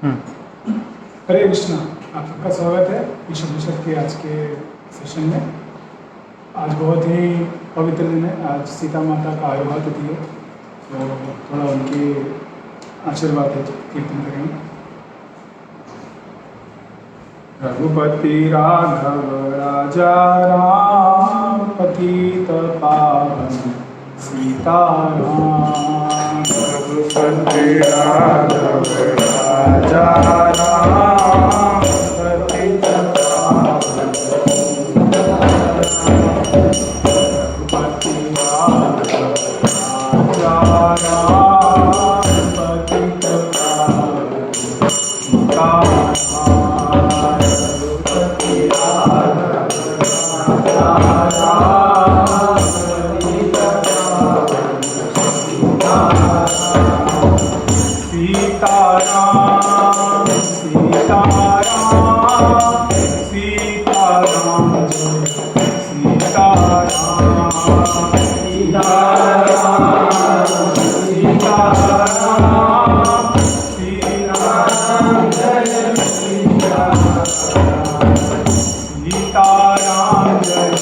हरे कृष्णा। आप सबका स्वागत है विश्व के आज के सेशन में। आज बहुत ही पवित्र दिन है। आज सीता माता का आविर्भाव तिथि है, तो थोड़ा उनके आशीर्वाद है कीर्तन करेंगे। रघुपति राघव राजा राम पतित पावन सीताराम। रघुपति राघव राजा राम पतित पावन रघुपति राघव राजा राम पतित पावन सीताराम। रघुपति राघव राजा राम पतित पावन सीताराम। सीताराम सीताराम सीताराम सीताराम सीताराम जय सीताराम जय सीताराम सीताराम जय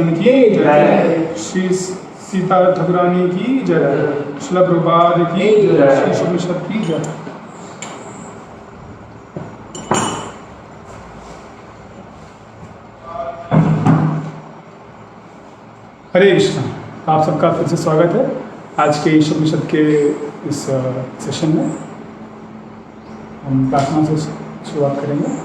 सच्चिदानंद की जय। श्री सीता ठाकुरानी की जय। श्रील प्रभुपाद की जय। श्री शुभनिषद की जय। हरे कृष्ण। आप सबका फिर से स्वागत है आज के शुभनिषद के इस सेशन में। हम प्रार्थना से शुरुआत करेंगे।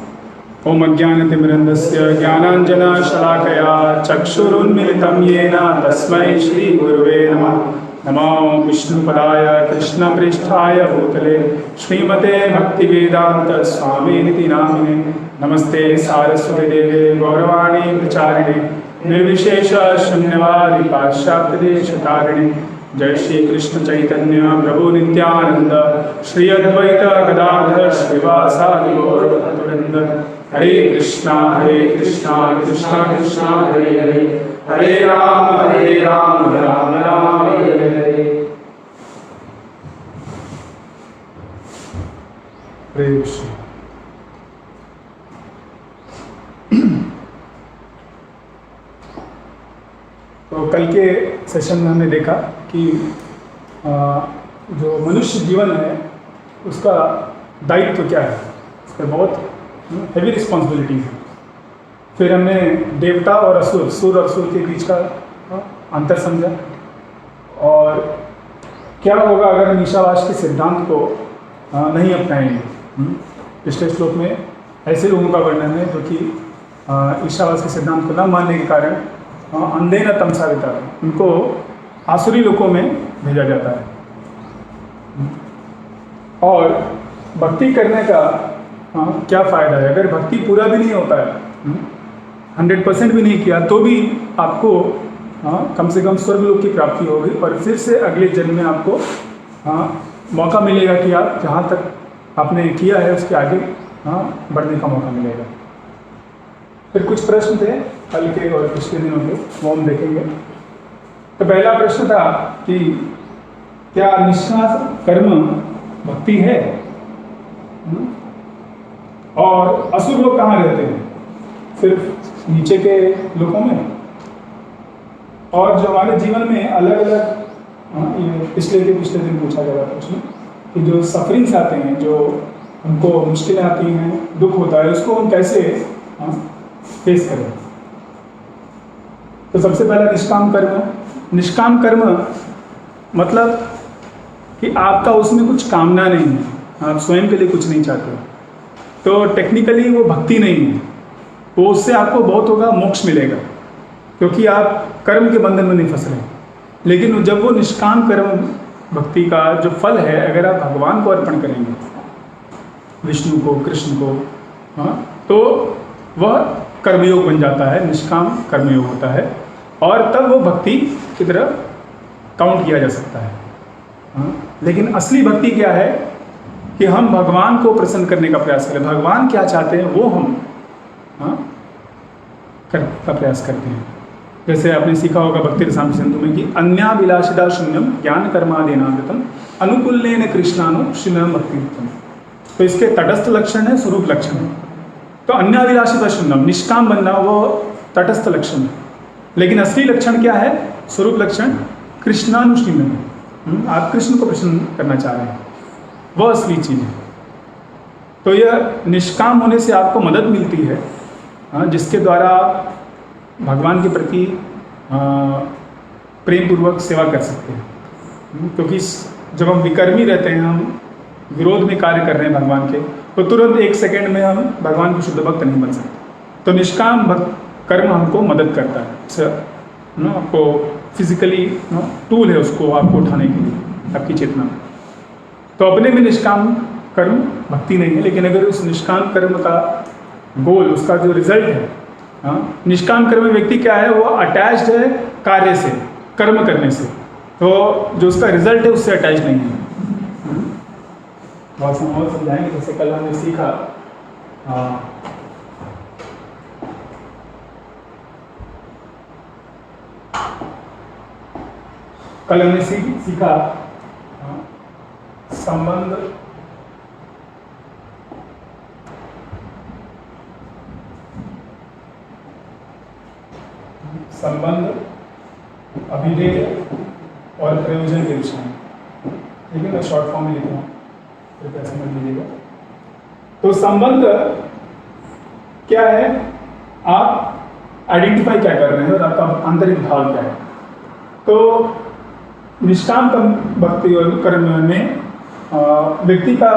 ओम अज्ञानतिमिरन्धस्य ज्ञानाञ्जनशलाकया चक्षुरुन्मिलितं येन तस्मै श्रीगुरुवे नमः। नमो विष्णुपदाय कृष्णपृष्ठाय भूतले श्रीमते भक्तिवेदान्त स्वामिनिति नामिने। नमस्ते सारस्वती देवे गौरवाणी प्रचारिणे निर्विशेष शून्यवादी पाश्चात्यदेशतारिणे। जय श्री कृष्ण चैतन्य प्रभु नित्यानंद श्री अद्वैत गदाधर श्रीवासादि गौर भक्तवृंद। हरे कृष्णा कृष्णा कृष्णा हरे हरे हरे राम राम राम हरे हरे। हरे कृष्ण। तो कल के सेशन में हमने देखा कि जो मनुष्य जीवन है उसका दायित्व क्या है, उस पर बहुत हैवी रिस्पॉन्सिबिलिटी है। फिर हमने देवता और असुर, सुर और असुर के बीच का अंतर समझा और क्या होगा अगर हम ईशावास के सिद्धांत को नहीं अपनाएंगे। पिछले श्लोक में ऐसे लोगों का वर्णन है जो कि ईशावास के सिद्धांत को न मानने के कारण अंधे न तमसाविता, उनको आसुरी लोकों में भेजा जाता है। और भक्ति करने का क्या फ़ायदा है अगर भक्ति पूरा भी नहीं होता है, 100% भी नहीं किया तो भी आपको कम से कम स्वर्गलोक की प्राप्ति होगी और फिर से अगले जन्म में आपको मौका मिलेगा कि आप जहाँ तक आपने किया है उसके आगे बढ़ने का मौका मिलेगा। फिर कुछ प्रश्न थे कल के और पिछले दिनों के, वो हम देखेंगे। तो पहला प्रश्न था कि क्या निष्काम कर्म भक्ति है और असुर लोग कहाँ रहते हैं, सिर्फ नीचे के लोगों में। और जो हमारे जीवन में अलग अलग पिछले दिन पूछा गया प्रश्न कि जो सफरिंग्स आते हैं, जो हमको मुश्किलें आती हैं, दुख होता है, उसको हम कैसे फेस करें। तो सबसे पहला निष्काम कर्म। निष्काम कर्म मतलब कि आपका उसमें कुछ कामना नहीं है, आप स्वयं के लिए कुछ नहीं चाहते, तो टेक्निकली वो भक्ति नहीं है। वो उससे आपको बहुत होगा मोक्ष मिलेगा क्योंकि आप कर्म के बंधन में नहीं फंस रहे। लेकिन जब वो निष्काम कर्म भक्ति का जो फल है, अगर आप भगवान को अर्पण करेंगे, विष्णु को, कृष्ण को, तो वह कर्मयोग बन जाता है, निष्काम कर्मयोग होता है और तब वो भक्ति की तरफ काउंट किया जा सकता है। लेकिन असली भक्ति क्या है कि हम भगवान को प्रसन्न करने का प्रयास करें, भगवान क्या चाहते हैं वो हम का प्रयास करते हैं। जैसे आपने सीखा होगा भक्ति रसायन सिंधु में कि अन्याभिलाषिता शून्यम ज्ञान कर्मादिनादतम अनुकूल्येन कृष्णानु श्रीनम भक्तियुक्तम। तो इसके तटस्थ लक्षण है, स्वरूप लक्षण है। तो अन्याभिलाषिता शून्यम, निष्काम बनना, वो तटस्थ लक्षण है। लेकिन असली लक्षण क्या है, स्वरूप लक्षण कृष्णानुष्ठीनम, आप कृष्ण को प्रसन्न करना चाह रहे हैं, वह असली चीज़ है। तो यह निष्काम होने से आपको मदद मिलती है, जिसके द्वारा आप भगवान के प्रति प्रेम पूर्वक सेवा कर सकते हैं। क्योंकि जब हम विकर्मी रहते हैं, हम विरोध में कार्य कर रहे हैं भगवान के, तो तुरंत एक सेकंड में हम भगवान के शुद्ध भक्त नहीं बन सकते। तो निष्काम कर्म हमको मदद करता है, आपको फिजिकली टूल है उसको आपको उठाने के लिए आपकी चेतना में। तो अपने में निष्काम कर्म भक्ति नहीं है, लेकिन अगर उस निष्काम कर्म का गोल, उसका जो रिजल्ट है, निष्काम कर्म व्यक्ति क्या है, वो अटैच्ड है कार्य से, कर्म करने से, तो जो उसका रिजल्ट है उससे अटैच नहीं है। बहुत और समझाएंगे। जैसे कल हमने सीखा सीखा संबंध संबंध, अभिधेय और प्रयोजन के विषय में। ठीक है, मैं शॉर्ट फॉर्म में लिख रहा हूँ, कृपया समझ लीजिएगा। तो संबंध क्या है, आप आइडेंटिफाई क्या कर रहे हैं और आपका आंतरिक भाव क्या है। तो निष्काम भक्ति और कर्म में व्यक्ति का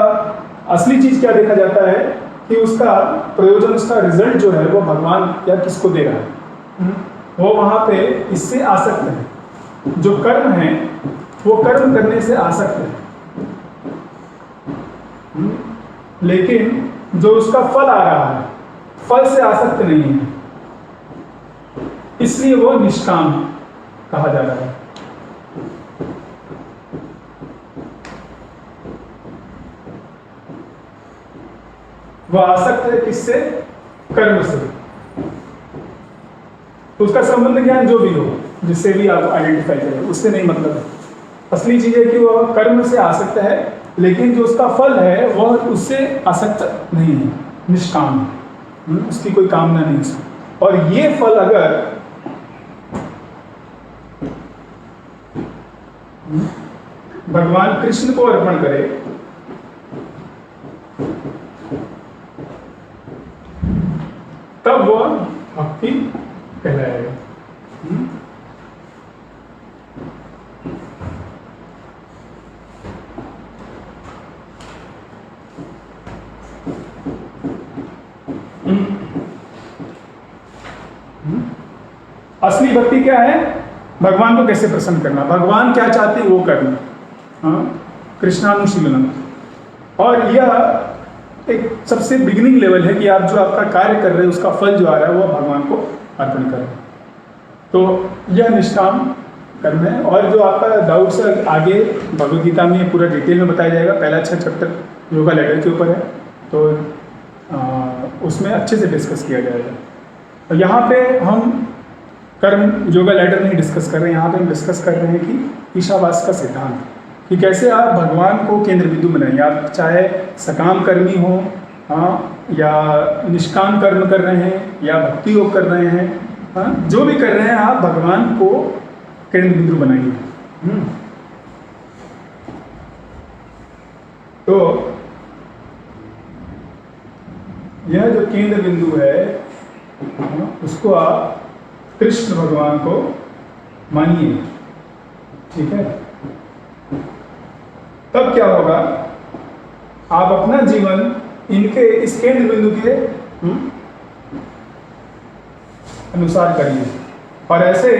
असली चीज क्या देखा जाता है कि उसका प्रयोजन, उसका रिजल्ट जो है वो भगवान या किसको दे रहा है, वो वहां पे इससे आसक्त है। जो कर्म है वो कर्म करने से आसक्त है, लेकिन जो उसका फल आ रहा है फल से आसक्त नहीं है, इसलिए वो निष्काम कहा जा रहा है। वह आसक्त है किससे, कर्म से। तो उसका संबंध ज्ञान जो भी हो, जिससे भी आप आइडेंटिफाई करें, उससे नहीं मतलब है। असली चीज है कि वह कर्म से आसक्त है, लेकिन जो उसका फल है वह उससे आसक्त नहीं है, निष्काम है, उसकी कोई कामना नहीं उसमें। और ये फल अगर भगवान कृष्ण को अर्पण करे तब वह भक्ति कहलाएगा। असली भक्ति क्या है, भगवान को कैसे प्रसन्न करना, भगवान क्या चाहते हैं वो करना, कृष्णानुशीलनम। और यह एक सबसे बिगिनिंग लेवल है कि आप जो आपका कार्य कर रहे हैं उसका फल जो आ रहा है वो भगवान को अर्पण करें। तो यह निष्काम कर्म है। और जो आपका डाउट्स है आगे भगवद गीता में पूरा डिटेल में बताया जाएगा। पहला 6 चैप्टर योगा लैडर के ऊपर है, तो उसमें अच्छे से डिस्कस किया जाएगा। तो यहाँ पे हम कर्म योगा लैडर नहीं डिस्कस कर रहे हैं, यहाँ पे हम डिस्कस कर रहे हैं कि ईशावास का सिद्धांत, कि कैसे आप भगवान को केंद्र बिंदु बनाएंगे। आप चाहे सकाम कर्मी हो, या निष्काम कर्म कर रहे हैं, या भक्ति योग कर रहे हैं, जो भी कर रहे हैं आप भगवान को केंद्र बिंदु बनाइए। तो यह जो केंद्र बिंदु है उसको आप कृष्ण भगवान को मानिए। ठीक है, तब क्या होगा, आप अपना जीवन इनके इस केंद्र बिंदु के अनुसार करिए। और ऐसे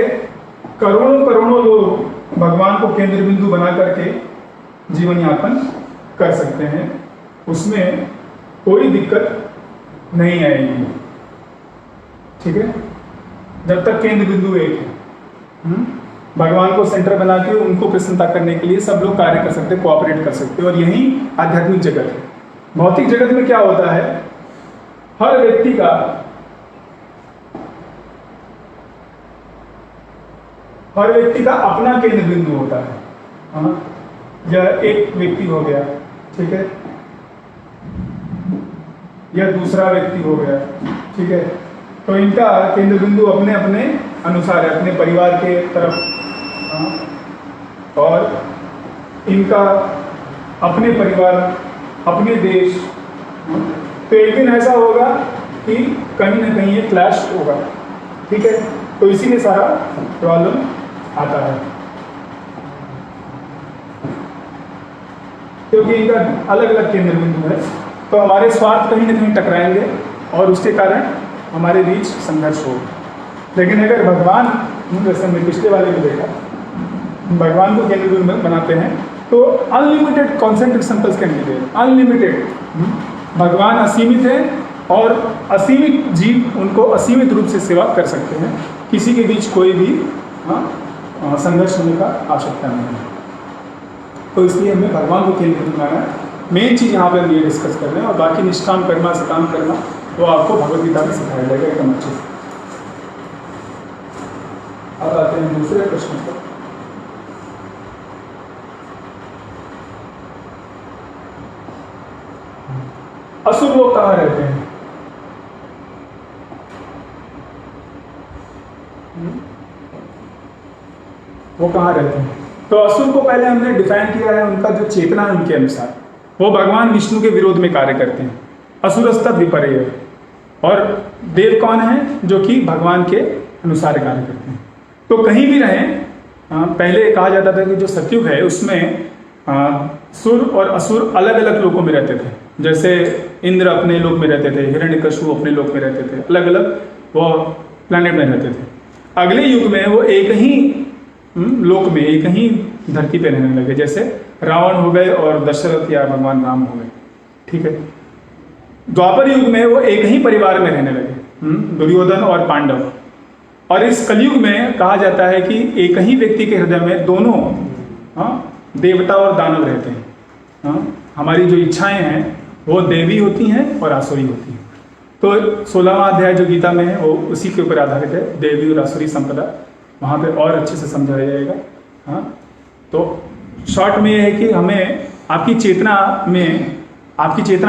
करोड़ों करोड़ों लोग भगवान को केंद्र बिंदु बना करके जीवन यापन कर सकते हैं, उसमें कोई दिक्कत नहीं आएगी। ठीक है, जब तक केंद्र बिंदु एक है, भगवान को सेंटर बना के उनको प्रसन्नता करने के लिए सब लोग कार्य कर सकते हैं, कोऑपरेट कर सकते हैं। और यही आध्यात्मिक जगत है। भौतिक जगत में क्या होता है, हर व्यक्ति का अपना केंद्र बिंदु होता है। यह एक व्यक्ति हो गया, ठीक है, यह दूसरा व्यक्ति हो गया, ठीक है। तो इनका केंद्र बिंदु अपने अपने अनुसार है, अपने परिवार के तरफ, और इनका अपने परिवार, अपने देश। तो एक दिन ऐसा होगा कि कहीं ना कहीं ये क्लैश होगा। ठीक है, तो इसीलिए सारा प्रॉब्लम आता है, क्योंकि इनका अलग अलग केंद्र बिंदु है। तो हमारे स्वार्थ कहीं ना कहीं टकराएंगे और उसके कारण हमारे बीच संघर्ष हो। लेकिन अगर भगवान, जैसे हमने पिछले वाले में देखा, भगवान को केंद्र बिंदु बनाते हैं तो unlimited concentrate pulse can be there, unlimited. भगवान असीमित है और असीमित जीव उनको असीमित रूप से सेवा कर सकते हैं। किसी के बीच कोई भी संघर्ष होने का आवश्यकता नहीं है। तो इसलिए हमें भगवान को केंद्र बिंदु बनाना है। मेन चीज़ यहाँ पर हम ये डिस्कस कर रहे हैं। और बाकी निष्काम कर्मा, सकाम कर्मा वो आपको भगवद गीता में सिखाया जाएगा एकदम अच्छे से। अब आते हैं दूसरे प्रश्न पर। असुर लोग कहाँ रहते हैं? वो कहाँ रहते हैं? तो असुर को पहले हमने डिफाइन किया है, उनका जो चेतना है उनके अनुसार वो भगवान विष्णु के विरोध में कार्य करते हैं, असुरस्तद विपर्य। और देव कौन है? जो कि भगवान के अनुसार कार्य करते हैं। तो कहीं भी रहें, पहले कहा जाता था कि जो सतयुग है उसमें सुर और असुर अलग अलग लोकों में रहते थे। जैसे इंद्र अपने लोक में रहते थे, हिरण्यकशिपु अपने लोक में रहते थे, अलग अलग वो प्लैनेट में रहते थे। अगले युग में वो एक ही लोक में, एक ही धरती पे रहने लगे, जैसे रावण हो गए और दशरथ या भगवान राम हो गए। ठीक है। द्वापर युग में वो एक ही परिवार में रहने लगे, दुर्योधन और पांडव। और इस कलयुग में कहा जाता है कि एक ही व्यक्ति के हृदय में दोनों देवता और दानव रहते हैं। हमारी जो इच्छाएं हैं वो देवी होती हैं और आसुरी होती हैं। तो 16वां अध्याय जो गीता में है वो उसी के ऊपर आधारित है, देवी और आसुरी संपदा। वहाँ पे और अच्छे से समझाया जाएगा। हाँ, तो शॉर्ट में ये है कि हमें आपकी चेतना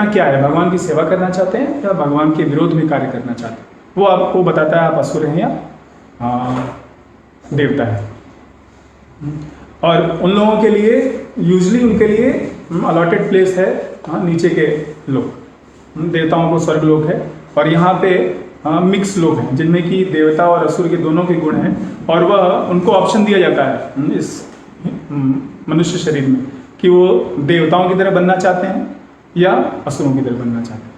क्या है? भगवान की सेवा करना चाहते हैं या भगवान के विरोध में कार्य करना चाहते हैं? वो आपको बताता है आप असुर हैं या देवता है। और उन लोगों के लिए यूजली उनके लिए अलॉटेड प्लेस है नीचे के लोक। देवताओं को स्वर्ग लोक है और यहाँ पे मिक्स लोग हैं जिनमें कि देवता और असुर के दोनों के गुण हैं। और वह उनको ऑप्शन दिया जाता है इस मनुष्य शरीर में कि वो देवताओं की तरह बनना चाहते हैं या असुरों की तरह बनना चाहते हैं।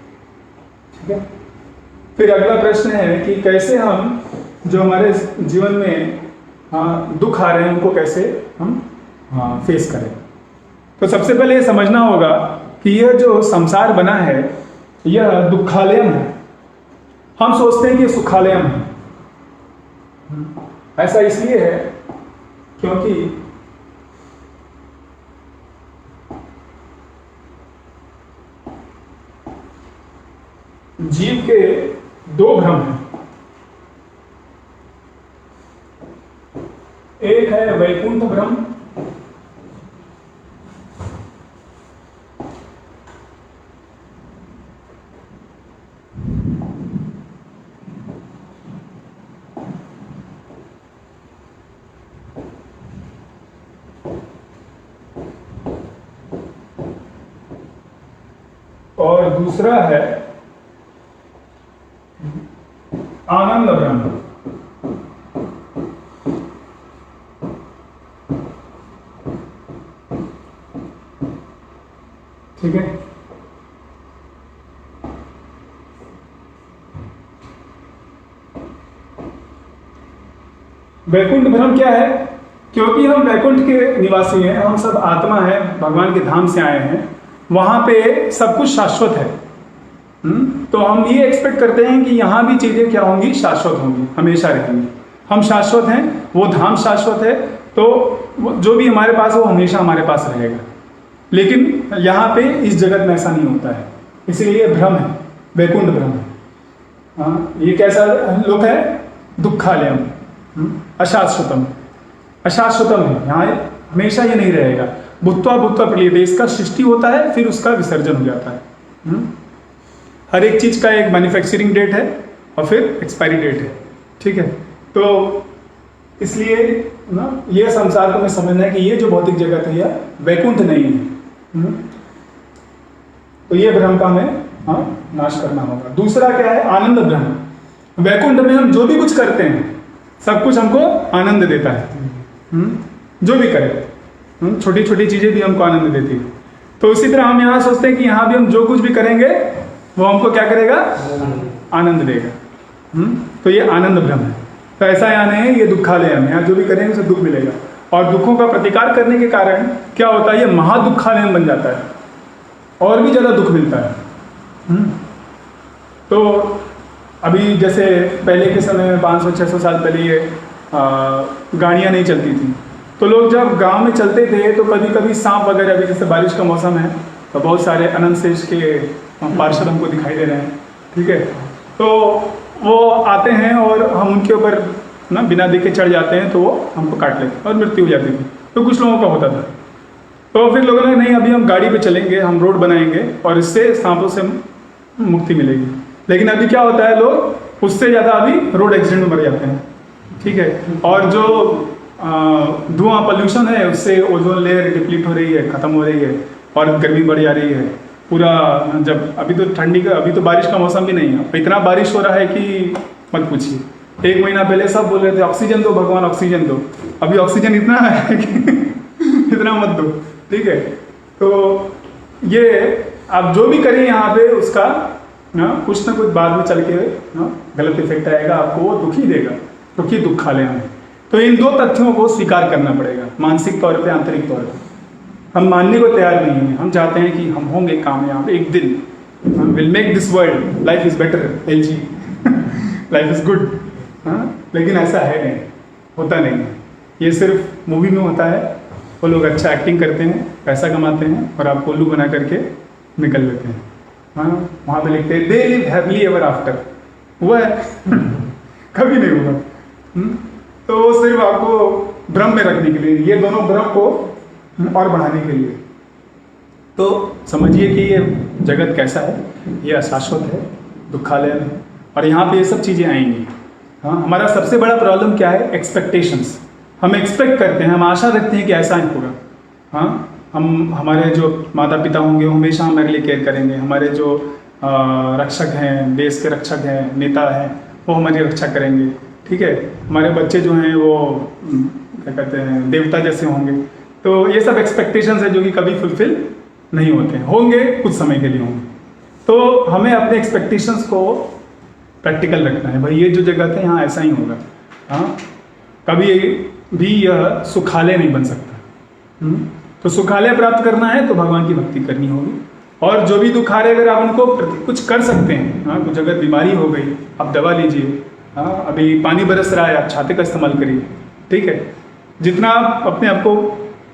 ठीक है। फिर अगला प्रश्न है कि कैसे हम जो हमारे जीवन में दुख आ रहे हैं उनको कैसे हम फेस करें। तो सबसे पहले ये समझना होगा कि यह जो संसार बना है यह दुखालयम है। हम सोचते हैं कि सुखालयम है। ऐसा इसलिए है क्योंकि जीव के दो भ्रम हैं। एक है वैकुंठ भ्रम और दूसरा है आनंद ब्रह्म। ठीक है। वैकुंठ भ्रम क्या है? क्योंकि हम वैकुंठ के निवासी हैं, हम सब आत्मा हैं, भगवान के धाम से आए हैं, वहां पे सब कुछ शाश्वत है। तो हम ये एक्सपेक्ट करते हैं कि यहाँ भी चीजें क्या होंगी? शाश्वत होंगी, हमेशा रहेंगी। हम शाश्वत हैं, वो धाम शाश्वत है, तो जो भी हमारे पास है वो हमेशा हमारे पास रहेगा। लेकिन यहाँ पे इस जगत में ऐसा नहीं होता है, इसीलिए भ्रम है, वैकुंठ भ्रम है। ये कैसा लोक है? दुखालयम, अशाश्वतम। अशाश्वतम है, यहाँ हमेशा ये नहीं रहेगा। भूत्वा भूत्वा प्रलीयते, इसका सृष्टि होता है फिर उसका विसर्जन हो जाता है। हर एक चीज का एक मैन्युफैक्चरिंग डेट है और फिर एक्सपायरी डेट है। ठीक है। तो इसलिए ना ये संसार को हमें समझना है कि ये जो भौतिक जगत है यह वैकुंठ नहीं है। तो ये भ्रम का हमें नाश करना होगा। दूसरा क्या है? आनंद भ्रम। वैकुंठ में हम जो भी कुछ करते हैं सब कुछ हमको आनंद देता है। जो भी करें, छोटी छोटी चीजें भी हमको आनंद देती है। तो इसी तरह हम यहाँ सोचते हैं कि यहाँ भी हम जो कुछ भी करेंगे वो हमको क्या करेगा? आनंद देगा। तो ये आनंद भ्रम है। तो ऐसा यहाँ नहीं है, ये दुखालय है, यहाँ जो भी करेंगे उसे दुख मिलेगा। और दुखों का प्रतिकार करने के कारण क्या होता है? ये महादुखालयन बन जाता है और भी ज्यादा दुख मिलता है। तो अभी जैसे पहले के समय में 500-600 साल पहले ये गाड़ियाँ नहीं चलती थी, तो लोग जब गांव में चलते थे तो कभी कभी सांप वगैरह भी, जैसे बारिश का मौसम है तो बहुत सारे अनंत शेष के पार्षद हमको दिखाई दे रहे हैं। ठीक है। तो वो आते हैं और हम उनके ऊपर ना बिना देखे चढ़ जाते हैं तो वो हमको काट लेते और मृत्यु हो जाती थी। तो कुछ लोगों का होता था। तो फिर लोगों ने नहीं, अभी हम गाड़ी पे चलेंगे, हम रोड बनाएंगे और इससे सांपों से मुक्ति मिलेगी। लेकिन अभी क्या होता है, लोग उससे ज़्यादा अभी रोड एक्सीडेंट में मर जाते हैं। ठीक है। और जो धुआं पोल्यूशन है उससे ओजोन लेयर डिप्लीट हो रही है, ख़त्म हो रही है और गर्मी बढ़ जा रही है पूरा। जब अभी तो ठंडी का, अभी तो बारिश का मौसम भी नहीं है, इतना बारिश हो रहा है कि मत पूछिए। 1 महीना पहले सब बोल रहे थे ऑक्सीजन दो भगवान, ऑक्सीजन दो। अभी ऑक्सीजन इतना है कि इतना मत दो, ठीक है। तो ये आप जो भी करें यहाँ पे उसका कुछ ना कुछ बाद में चल के गलत इफेक्ट आएगा, आपको वो दुखी देगा, क्योंकि दुख खा लेना है। तो इन 2 तथ्यों को स्वीकार करना पड़ेगा, मानसिक तौर पे, आंतरिक तौर पे। हम मानने को तैयार नहीं हैं, हम चाहते हैं कि हम होंगे कामयाब एक दिन, will make this world, life is better, LG life is good. लेकिन ऐसा है नहीं, होता नहीं है। ये सिर्फ मूवी में होता है, वो लोग अच्छा एक्टिंग करते हैं, पैसा कमाते हैं और आपको उल्लू बना करके निकल लेते हैं। वहाँ पे लिखते हैं they live happily ever after, हुआ है कभी नहीं हुआ। तो वो सिर्फ आपको भ्रम में रखने के लिए, ये दोनों भ्रम को और बढ़ाने के लिए। तो समझिए कि ये जगत कैसा है, ये अशाश्वत है, दुखालय है, और यहाँ पे ये सब चीज़ें आएंगी। हमारा सबसे बड़ा प्रॉब्लम क्या है? एक्सपेक्टेशंस। हम एक्सपेक्ट करते हैं, हम आशा रखते हैं कि ऐसा ही होगा। हम, हमारे जो माता पिता होंगे वो हमेशा हमारे लिए केयर करेंगे, हमारे जो रक्षक हैं, देश के रक्षक हैं, नेता हैं, वो हमारी रक्षा करेंगे, ठीक है। हमारे बच्चे जो हैं वो क्या कहते हैं, देवता जैसे होंगे। तो ये सब एक्सपेक्टेशंस है जो कि कभी फुलफिल नहीं होते हैं, होंगे कुछ समय के लिए होंगे। तो हमें अपने एक्सपेक्टेशंस को प्रैक्टिकल रखना है। भाई ये जो जगत है यहाँ ऐसा ही होगा, कभी भी यह सुखालय नहीं बन सकता। तो सुखालय प्राप्त करना है तो भगवान की भक्ति करनी होगी। और जो भी दुख आ रहे, अगर आप उनको कुछ कर सकते हैं, कुछ अगर बीमारी हो गई आप दवा लीजिए, अभी पानी बरस रहा है आप छाते का इस्तेमाल करिए, ठीक है। जितना आप अपने आप को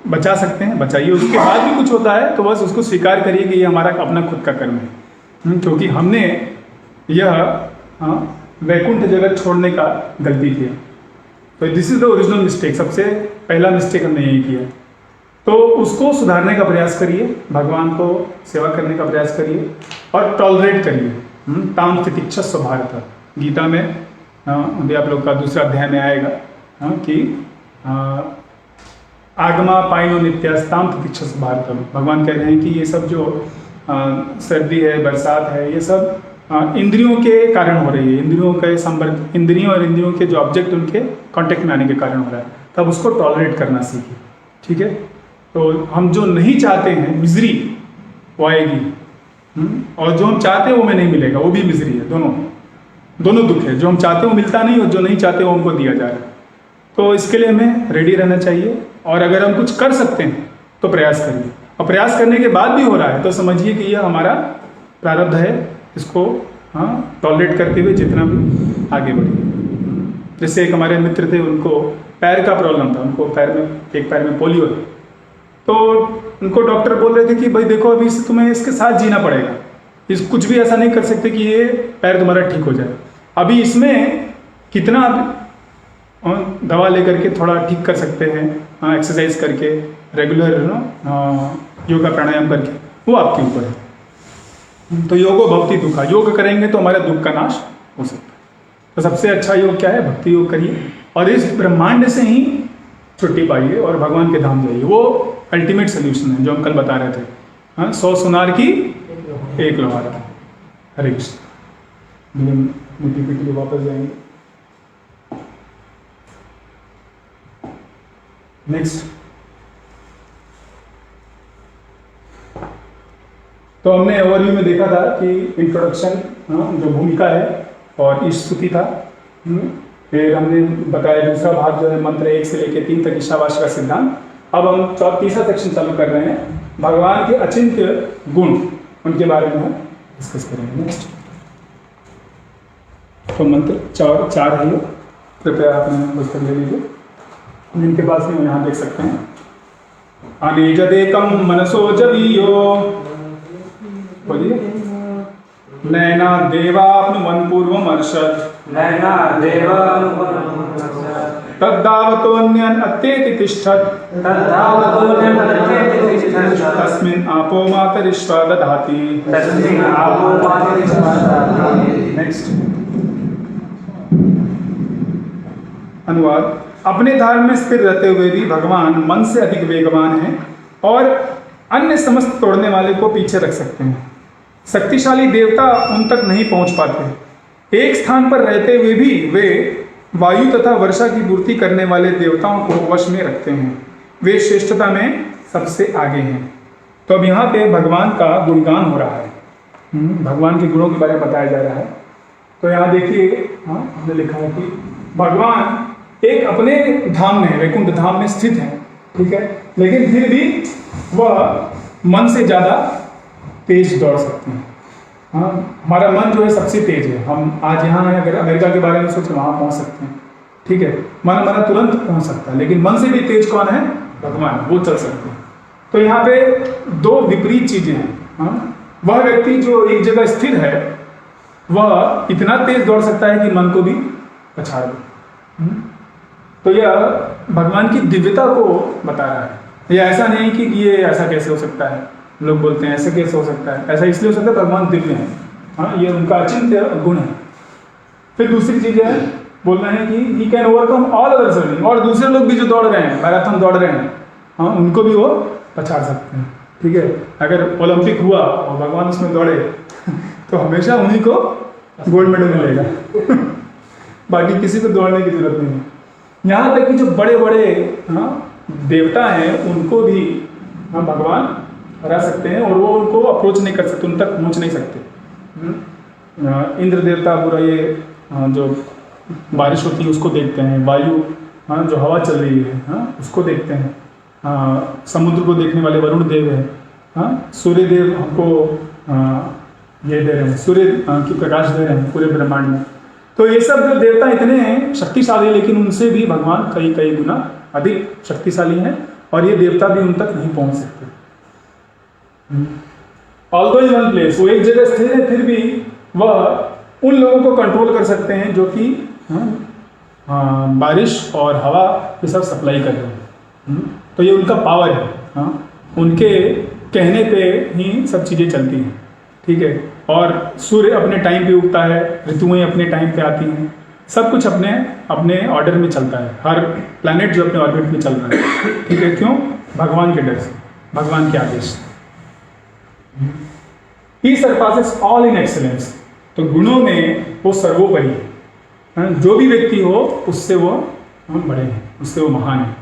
बचा सकते हैं बचाइए। उसके बाद भी कुछ होता है तो बस उसको स्वीकार करिए कि ये हमारा अपना खुद का कर्म है, क्योंकि हमने यह वैकुंठ जगत छोड़ने का गलती किया। तो this is the original mistake, सबसे पहला मिस्टेक हमने यही किया। तो उसको सुधारने का प्रयास करिए, भगवान को सेवा करने का प्रयास करिए और टॉलरेट करिए। ताम तितिक्षस्व भारत, गीता में अभी आप लोग का दूसरा अध्याय में आएगा कि आगमा पाइनो नित्यास्ताम तितिक्षस्व भारत। भगवान कह रहे हैं कि ये सब जो सर्दी है, बरसात है, ये सब इंद्रियों के कारण हो रही है, इंद्रियों के संपर्क, इंद्रियों और इंद्रियों के जो ऑब्जेक्ट उनके कांटेक्ट में आने के कारण हो रहा है। तब उसको टॉलरेट करना सीखिए, ठीक है। तो हम जो नहीं चाहते हैं मिजरी वो आएगी, और जो हम चाहते हैं वो हमें नहीं मिलेगा, वो भी मिजरी है। दोनों दुख है, जो हम चाहते हैं वो मिलता नहीं और जो नहीं चाहते वो हमको दिया जा रहा है। तो इसके लिए हमें रेडी रहना चाहिए, और अगर हम कुछ कर सकते हैं तो प्रयास करिए। और प्रयास करने के बाद भी हो रहा है तो समझिए कि यह हमारा प्रारब्ध है, इसको टॉलरेट करते हुए जितना भी आगे बढ़िए। जैसे एक हमारे मित्र थे, उनको पैर का प्रॉब्लम था, उनको एक पैर में पोलियो है। तो उनको डॉक्टर बोल रहे थे कि भाई देखो अभी तुम्हें इसके साथ जीना पड़ेगा, कुछ भी ऐसा नहीं कर सकते कि ये पैर तुम्हारा ठीक हो जाए। अभी इसमें कितना दवा लेकर के थोड़ा ठीक कर सकते हैं, एक्सरसाइज करके, रेगुलर योगा प्राणायाम करके, वो आपके ऊपर है। तो योगो भक्ति दुखा, योग करेंगे तो हमारे दुख का नाश हो सकता है। तो सबसे अच्छा योग क्या है? भक्ति योग करिए और इस ब्रह्मांड से ही छुट्टी पाइए और भगवान के धाम जाइए। वो अल्टीमेट सोल्यूशन है जो हम कल बता रहे थे। 100 सुनार की 1 लोहार। हरे कृष्ण। मीठी के लिए वापस जाएंगे। नेक्स्ट, तो हमने ओवरव्यू में देखा था कि इंट्रोडक्शन जो भूमिका है और ईश्वती था। फिर हमने बताया दूसरा भाग जो है मंत्र 1 से लेकर 3 तक ईशावास्य का सिद्धांत। अब हम तीसरा सेक्शन चालू कर रहे हैं, भगवान के अचिंत्य गुण, उनके बारे में हम डिस्कस करेंगे। नेक्स्ट, तो मंत्र 4 है ये, कृपया आपने पुस्तक ले लीजिए, जिनके पास नहीं यहाँ देख सकते हैं। अनेजदेकम मनसो जवीयो, बोलिए। नैना देवाप्नुवन पूर्वमर्षत्, नैना देवं तद्दावतोऽन्यन् अत्येति तिष्ठत्, तस्मिन् आपो मातरिश्वा दधाति। नेक्स्ट, अनुवाद, अपने धाम में स्थिर रहते हुए भी भगवान मन से अधिक वेगवान हैं और अन्य समस्त तोड़ने वाले को पीछे रख सकते हैं। शक्तिशाली देवता उन तक नहीं पहुंच पाते। एक स्थान पर रहते हुए भी वे वायु तथा वर्षा की पूर्ति करने वाले देवताओं को वश में रखते हैं। वे श्रेष्ठता में सबसे आगे हैं। तो अब यहाँ पे भगवान का गुणगान हो रहा है, भगवान के गुणों के बारे में बताया जा रहा है। तो यहाँ देखिए, हमने लिखा है कि भगवान एक अपने धाम में, वैकुंठ धाम में स्थित है, ठीक है, लेकिन फिर भी वह मन से ज़्यादा तेज दौड़ सकते हैं। हमारा मन जो है सबसे तेज है। हम आज यहाँ हैं, अगर अमेरिका के बारे में सोचें वहाँ पहुँच सकते हैं, ठीक है, मन तुरंत पहुँच सकता है, लेकिन मन से भी तेज कौन है? भगवान, वो चल सकते हैं। तो यहाँ पे दो विपरीत चीज़ें हैं। वह व्यक्ति जो एक जगह स्थिर है वह इतना तेज दौड़ सकता है कि मन को भी पछाड़ दे। तो यह भगवान की दिव्यता को बता रहा है। यह ऐसा नहीं कि ये ऐसा कैसे हो सकता है, लोग बोलते हैं ऐसे कैसे हो सकता है, ऐसा इसलिए हो सकता है भगवान दिव्य है। ये उनका अचिंत्य गुण है। फिर दूसरी चीज़ है, बोलना है कि he can overcome all other serving, और दूसरे लोग भी जो दौड़ रहे हैं, मैराथन दौड़ रहे हैं, उनको भी वो पछाड़ सकते हैं, ठीक है। अगर ओलंपिक हुआ और भगवान उसमें दौड़े तो हमेशा उन्हीं को गोल्ड मेडल मिलेगा बाकी किसी को दौड़ने की जरूरत नहीं है। यहाँ तक कि जो बड़े बड़े देवता हैं उनको भी भगवान हरा सकते हैं और वो उनको अप्रोच नहीं कर सकते, उन तक पहुँच नहीं सकते। इंद्र देवता पूरा ये जो बारिश होती है उसको देखते हैं, वायु जो हवा चल रही है उसको देखते हैं, समुद्र को देखने वाले वरुण देव हैं, सूर्य देव हमको ये दे रहे हैं, सूर्य की प्रकाश दे रहे हैं पूरे ब्रह्मांड में। तो ये सब जो देवता इतने शक्तिशाली हैं, लेकिन उनसे भी भगवान कई कई गुना अधिक शक्तिशाली हैं और ये देवता भी उन तक नहीं पहुंच सकते। ऑल्दो इन वन प्लेस, वो एक जगह स्थिर है, फिर भी वह उन लोगों को कंट्रोल कर सकते हैं जो कि बारिश और हवा ये सब सप्लाई कर रहे हैं। तो ये उनका पावर है। उनके कहने पे ही सब चीज़ें चलती हैं, ठीक है। और सूर्य अपने टाइम पे उगता है, ऋतुएं अपने टाइम पे आती हैं, सब कुछ अपने अपने ऑर्डर में चलता है। हर प्लैनेट जो अपने ऑर्बिट में चल रहा है, ठीक है। क्यों? भगवान के डर से, भगवान के आदेश से। ही सरपासेस ऑल इन एक्सेलेंस, तो गुणों में वो सर्वोपरि है। जो भी व्यक्ति हो उससे वो बड़े हैं, उससे वो महान है।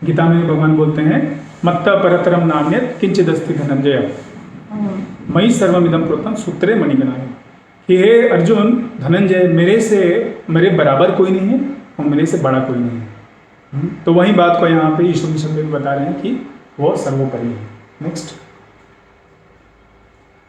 गीता में भगवान बोलते हैं मत्त परतरम नान्यत् किंचिदस्ति धनंजय मयि सर्वमिदं प्रोक्तम सूत्रे मणिगणाय, कि हे अर्जुन धनंजय, मेरे बराबर कोई नहीं है और मेरे से बड़ा कोई नहीं है। तो वही बात को यहाँ पे ईश्वर के शब्द में बता रहे हैं कि वो सर्वोपरि है। नेक्स्ट,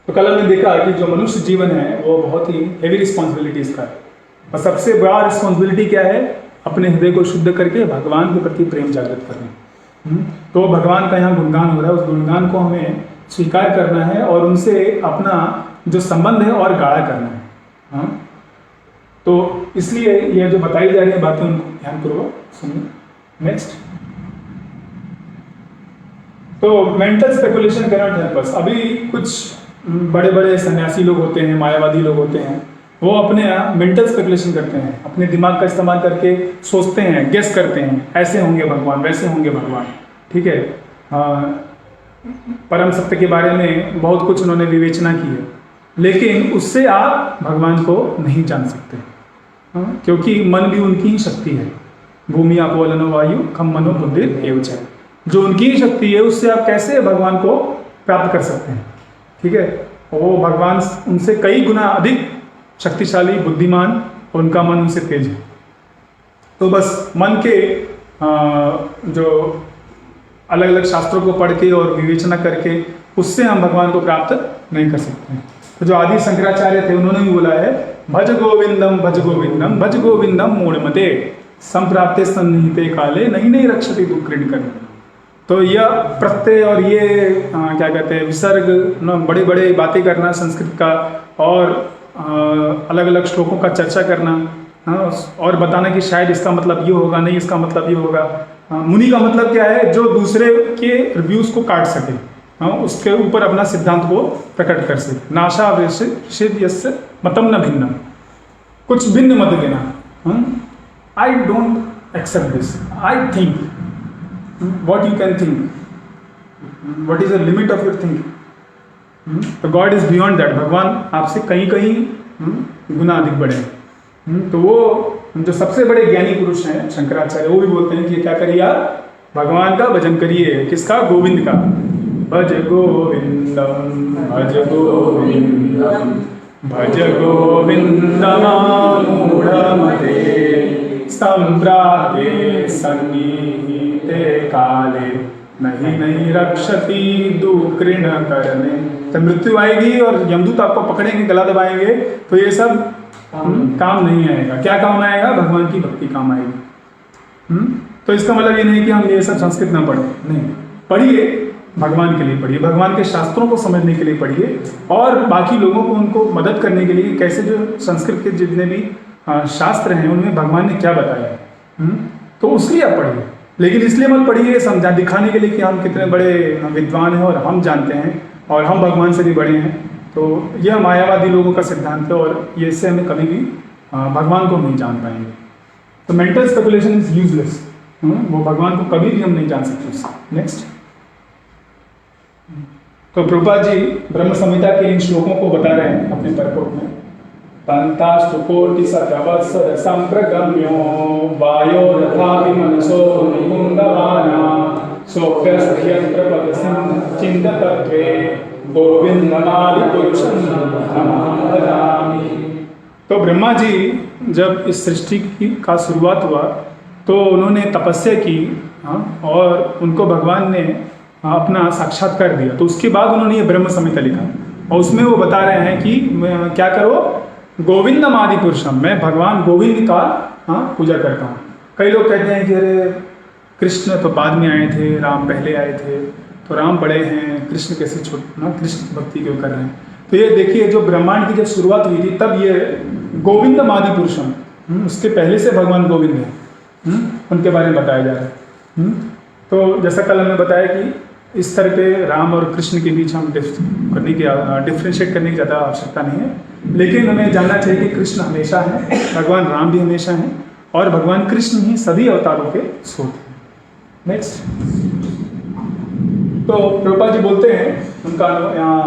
तो कल हमने देखा कि जो मनुष्य जीवन है वो बहुत ही हेवी रिस्पॉन्सिबिलिटीज का है, और सबसे बड़ा रिस्पॉन्सिबिलिटी क्या है? अपने हृदय को शुद्ध करके भगवान के प्रति प्रेम जागृत करना। तो भगवान का यहाँ गुणगान हो रहा है, उस गुणगान को हमें स्वीकार करना है और उनसे अपना जो संबंध है और गाढ़ा करना है। तो इसलिए ये जो बताई जा रही है बातें उनको ध्यानपूर्वक सुनिए। नेक्स्ट, तो mental speculation cannot help us. अभी कुछ बड़े बड़े सन्यासी लोग होते हैं, मायावादी लोग होते हैं, वो अपने मेंटल स्पेकुलेशन करते हैं, अपने दिमाग का इस्तेमाल करके सोचते हैं, गेस करते हैं, ऐसे होंगे भगवान, वैसे होंगे भगवान, ठीक है। परम सत्य के बारे में बहुत कुछ उन्होंने विवेचना की है, लेकिन उससे आप भगवान को नहीं जान सकते, क्योंकि मन भी उनकी ही शक्ति है। भूमि आपो अनो वायु खम मनो बुद्धि एव च, जो उनकी ही शक्ति है उससे आप कैसे भगवान को प्राप्त कर सकते हैं, ठीक है। वो भगवान उनसे कई गुना अधिक शक्तिशाली, बुद्धिमान, और उनका मन उनसे तेज है। तो बस मन के जो अलग अलग शास्त्रों को पढ़ के और विवेचना करके उससे हम भगवान को प्राप्त नहीं कर सकते हैं। तो जो आदि शंकराचार्य थे उन्होंने भी बोला है भज गोविंदम भज गोविंदम भज गोविंदम मूढ़मते संप्राप्ते सन्निहिते काले नहीं रक्षति दुक्कृण कर। तो यह प्रत्यय और ये क्या कहते हैं विसर्ग, बड़े बड़े बातें करना संस्कृत का, और अलग अलग श्लोकों का चर्चा करना, और बताना कि शायद इसका मतलब ये होगा, नहीं इसका मतलब ये होगा। मुनि का मतलब क्या है? जो दूसरे के रिव्यूज को काट सके, उसके ऊपर अपना सिद्धांत को प्रकट कर सके। नाशा मतम न भिन्नम, कुछ भिन्न मत देना। I don't accept this. I think. What you can think? What is the limit of your thinking? तो God is beyond that. भगवान आपसे कहीं कहीं गुना अधिक बड़े हैं। तो वो जो सबसे बड़े ज्ञानी पुरुष हैं शंकराचार्य, वो भी बोलते हैं कि क्या करिए आप, भगवान का भजन करिए। किसका? गोविंद का। भज गोविंदम भज गोविंदम भज गोविंदमामूढ़मते सम्प्राप्ते सन्निहिते काले नहीं नहीं रक्षति दुकृण करने। तो मृत्यु आएगी और यमदूत आपको पकड़ेंगे, गला दबाएंगे, तो ये सब काम नहीं आएगा। क्या काम आएगा? भगवान की भक्ति काम आएगी। तो इसका मतलब ये नहीं कि हम ये सब संस्कृत ना पढ़ें, नहीं, पढ़िए, भगवान के लिए पढ़िए, भगवान के शास्त्रों को समझने के लिए पढ़िए, और बाकी लोगों को उनको मदद करने के लिए कैसे जो संस्कृत के जितने भी शास्त्र हैं उनमें भगवान ने क्या बताया, तो उसलिए आप पढ़िए। लेकिन इसलिए मत पढ़िए समझा दिखाने के लिए कि हम कितने बड़े विद्वान हैं और हम जानते हैं और हम भगवान से भी बड़े हैं। तो यह मायावादी लोगों का सिद्धांत है और ये इससे हमें कभी भी भगवान को नहीं जान पाएंगे। तो मेंटल स्पेकुलेशन इज यूजलेस, वो भगवान को कभी भी हम नहीं जान सकते। नेक्स्ट, तो प्रभुपाद जी ब्रह्म संहिता के इन श्लोकों को बता रहे हैं अपने परपोट में। पंतास्तु कोटि सतवत्सर संप्रगम्यो वायो रथापि मनसो निकुंदवाना सोप्यस्यत्र पदसिं चिन्ततत्वे गोविंदमादि पुरुषं नमः भजामि। तो ब्रह्मा जी जब इस सृष्टि का शुरुआत हुआ तो उन्होंने तपस्या की, और उनको भगवान ने अपना साक्षात्कार दिया। तो उसके बाद उन्होंने ये ब्रह्म संहिता लिखा और उसमें वो बता रहे हैं कि क्या करो, गोविंदम आदि पुरुषम, मैं भगवान गोविंद का पूजा करता हूँ। कई लोग कहते हैं कि अरे कृष्ण तो बाद में आए थे, राम पहले आए थे, तो राम बड़े हैं, कृष्ण कैसे कृष्ण भक्ति क्यों कर रहे हैं। तो ये देखिए, जो ब्रह्मांड की जब शुरुआत हुई थी तब ये गोविंदम आदि पुरुषम, उसके पहले से भगवान गोविंद हैं, उनके बारे में बताया जा रहा है। तो जैसा कल हमने बताया कि इस तरह पे राम और कृष्ण के बीच हम डिफ्रेंशिएट करने की ज़्यादा आवश्यकता नहीं है, लेकिन हमें जानना चाहिए कि कृष्ण हमेशा है, भगवान राम भी हमेशा हैं, और भगवान कृष्ण ही सभी अवतारों के स्रोत हैं। नेक्स्ट, तो प्रभुपाद जी बोलते हैं उनका यहाँ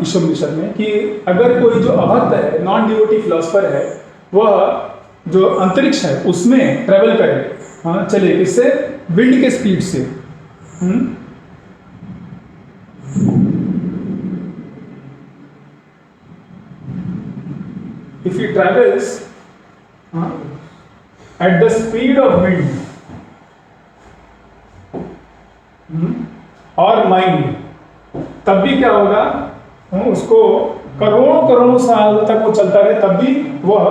ईश्वरोपनिषद में कि अगर कोई जो अभक्त है, नॉन डिवोटी फिलोसफर है, वह जो अंतरिक्ष है उसमें ट्रेवल करे, चले, किससे? विंड के स्पीड से। If he travels at the speed of wind और माइंड, तब भी क्या होगा, उसको करोड़ों करोड़ों साल तक वो चलता रहे, तब भी वह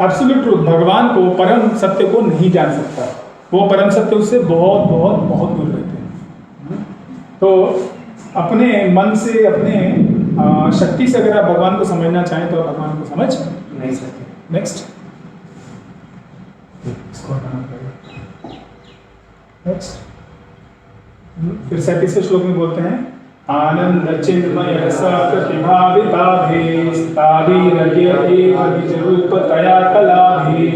एब्सोल्यूट ट्रूथ, भगवान को, परम सत्य को नहीं जान सकता। वो परम सत्य उससे बहुत बहुत बहुत दूर रहते हैं। तो अपने मन से, अपने शक्ति से अगर आप भगवान को समझना चाहें तो आप भगवान को समझ नहीं सकते। नेक्स्ट, नेक्स्ट, फिर 37वें श्लोक में बोलते हैं, आनंद चिन्मय रूपतया कलाभि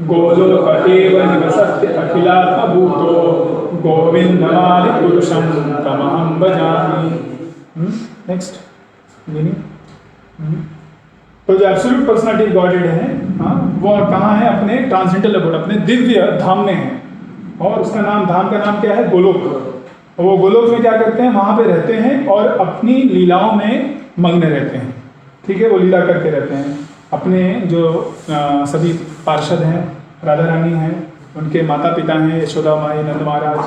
गोलोक एव निवसत्य अखिलात्मभूतो गोविंदमादि पुरुषं तमहं भजामि। नेक्स्ट, तो जो एब्सोल्यूट पर्सनालिटी गॉडेड है, वो कहाँ है? अपने ट्रांसेंडेंटल अबोर्ड, अपने दिव्य धाम में है, और उसका नाम, धाम का नाम क्या है? गोलोक। वो गोलोक में क्या करते हैं? वहाँ पे रहते हैं और अपनी लीलाओं में मग्न रहते हैं। ठीक है, वो लीला करके रहते हैं। अपने जो सभी पार्षद हैं, राधा रानी हैं, उनके माता पिता हैं, यशोदा माई, नंद महाराज,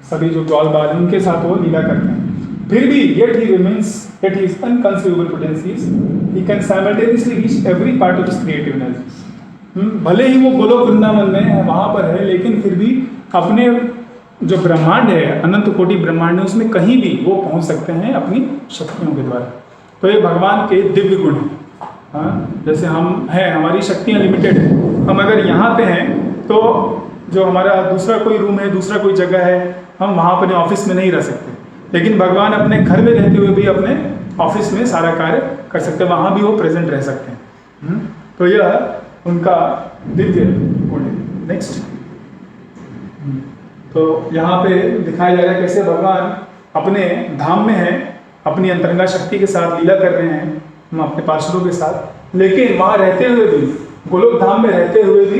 सभी जो ग्वाल बाल हैं, उनके साथ वो लीला करते हैं। फिर भी yet he remains, yet his unconceivable potencies, he can simultaneously reach every part of his creativeness. भले ही वो गोलोक वृंदावन में वहाँ पर है, लेकिन फिर भी अपने जो ब्रह्मांड है, अनंत कोटि ब्रह्मांड है, उसमें कहीं भी वो पहुँच सकते हैं अपनी शक्तियों के द्वारा। तो ये भगवान के दिव्य गुण हैं। जैसे हम हैं, हमारी शक्तियाँ लिमिटेड है, हम अगर यहाँ पे हैं तो जो हमारा दूसरा कोई रूम है, दूसरा कोई जगह है, हम वहाँ पर ऑफिस में नहीं रह सकते, लेकिन भगवान अपने घर में रहते हुए भी अपने ऑफिस में सारा कार्य कर सकते हैं, वहाँ भी वो प्रेजेंट रह सकते हैं। तो यह उनका दिव्य गुण है। नेक्स्ट, तो यहाँ पे दिखाया जा रहा है कैसे भगवान अपने धाम में हैं, अपनी अंतरंगा शक्ति के साथ लीला कर रहे हैं अपने पार्षदों के साथ, लेकिन वहाँ रहते हुए भी, गोलोक धाम में रहते हुए भी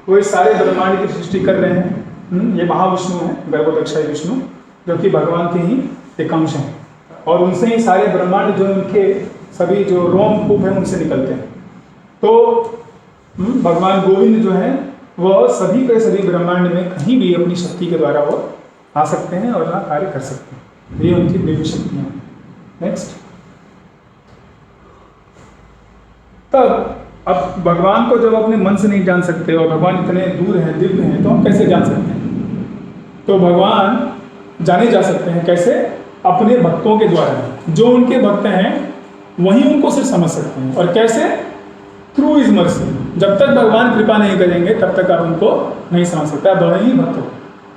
वो इस सारे ब्रह्मांड की सृष्टि कर रहे हैं। ये महाविष्णु है, गर्भोदक्षाई विष्णु, जो कि भगवान के ही एक अंश हैं, और उनसे ही सारे ब्रह्मांड जो उनके सभी जो रोमकूप हैं उनसे निकलते हैं। तो भगवान गोविंद जो है वह सभी के सभी ब्रह्मांड में कहीं भी अपनी शक्ति के द्वारा वो आ सकते हैं और अपना कार्य कर सकते हैं। ये उनकी दिव्य शक्तियाँ हैं। नेक्स्ट, तब अब भगवान को जब अपने मन से नहीं जान सकते और भगवान इतने दूर हैं, दिव्य हैं, तो हम कैसे जान सकते हैं? तो भगवान जाने जा सकते हैं कैसे? अपने भक्तों के द्वारा। जो उनके भक्त हैं वही उनको सिर्फ समझ सकते हैं। और कैसे? Through is mercy. जब तक भगवान कृपा नहीं करेंगे तब तक आप उनको नहीं समझ सकते, बड़े ही भक्त हो।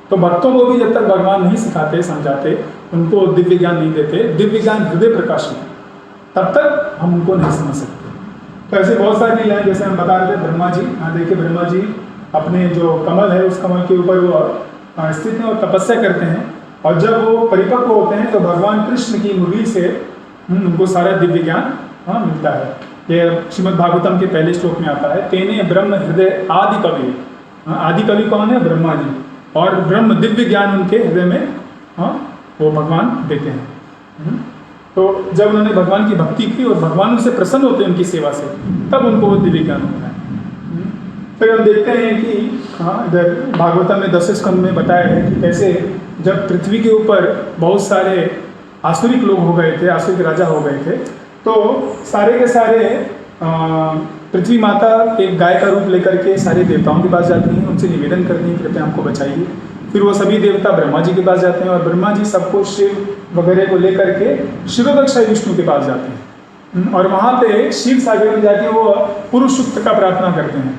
तो भक्तों को भी जब तक भगवान नहीं सिखाते, समझाते, उनको दिव्य ज्ञान नहीं देते, दिव्य ज्ञान हृदय प्रकाश में, तब तक हम उनको नहीं समझ सकते। तो ऐसे बहुत सारी लीलाएं, जैसे हम बता रहे थे ब्रह्मा जी, देखिए ब्रह्मा जी अपने जो कमल है उस कमल के ऊपर वो स्थित हैं और तपस्या करते हैं, और जब वो परिपक्व होते हैं तो भगवान कृष्ण की मुरली से उनको सारा दिव्य ज्ञान मिलता है। ये श्रीमद् भागवतम के पहले श्लोक में आता है, तेने ब्रह्म हृदय आदि कवि। आदि कवि कौन है? ब्रह्मा जी। और ब्रह्म दिव्य ज्ञान उनके हृदय में वो भगवान देते हैं। तो जब उन्होंने भगवान की भक्ति की और भगवान उनसे प्रसन्न होते हैं उनकी सेवा से, तब उनको वो दिव्य ज्ञान होता है। फिर हम देखते हैं कि इधर भागवतम में 10वें स्कंद में बताया है कि कैसे जब पृथ्वी के ऊपर बहुत सारे आसुरिक लोग हो गए थे, आसुरिक राजा हो गए थे, तो सारे के सारे पृथ्वी माता एक गाय का रूप लेकर के सारे देवताओं के पास जाती हैं, उनसे निवेदन करती हैं, कृपया हमको बचाइए। फिर वो सभी देवता ब्रह्मा जी के पास जाते हैं और ब्रह्मा जी सबको शिव वगैरह को लेकर के शिरोदक्षाई विष्णु के पास जाते हैं, और वहाँ पे शिव सागर में जाके वो पुरुष सूक्त का प्रार्थना करते हैं।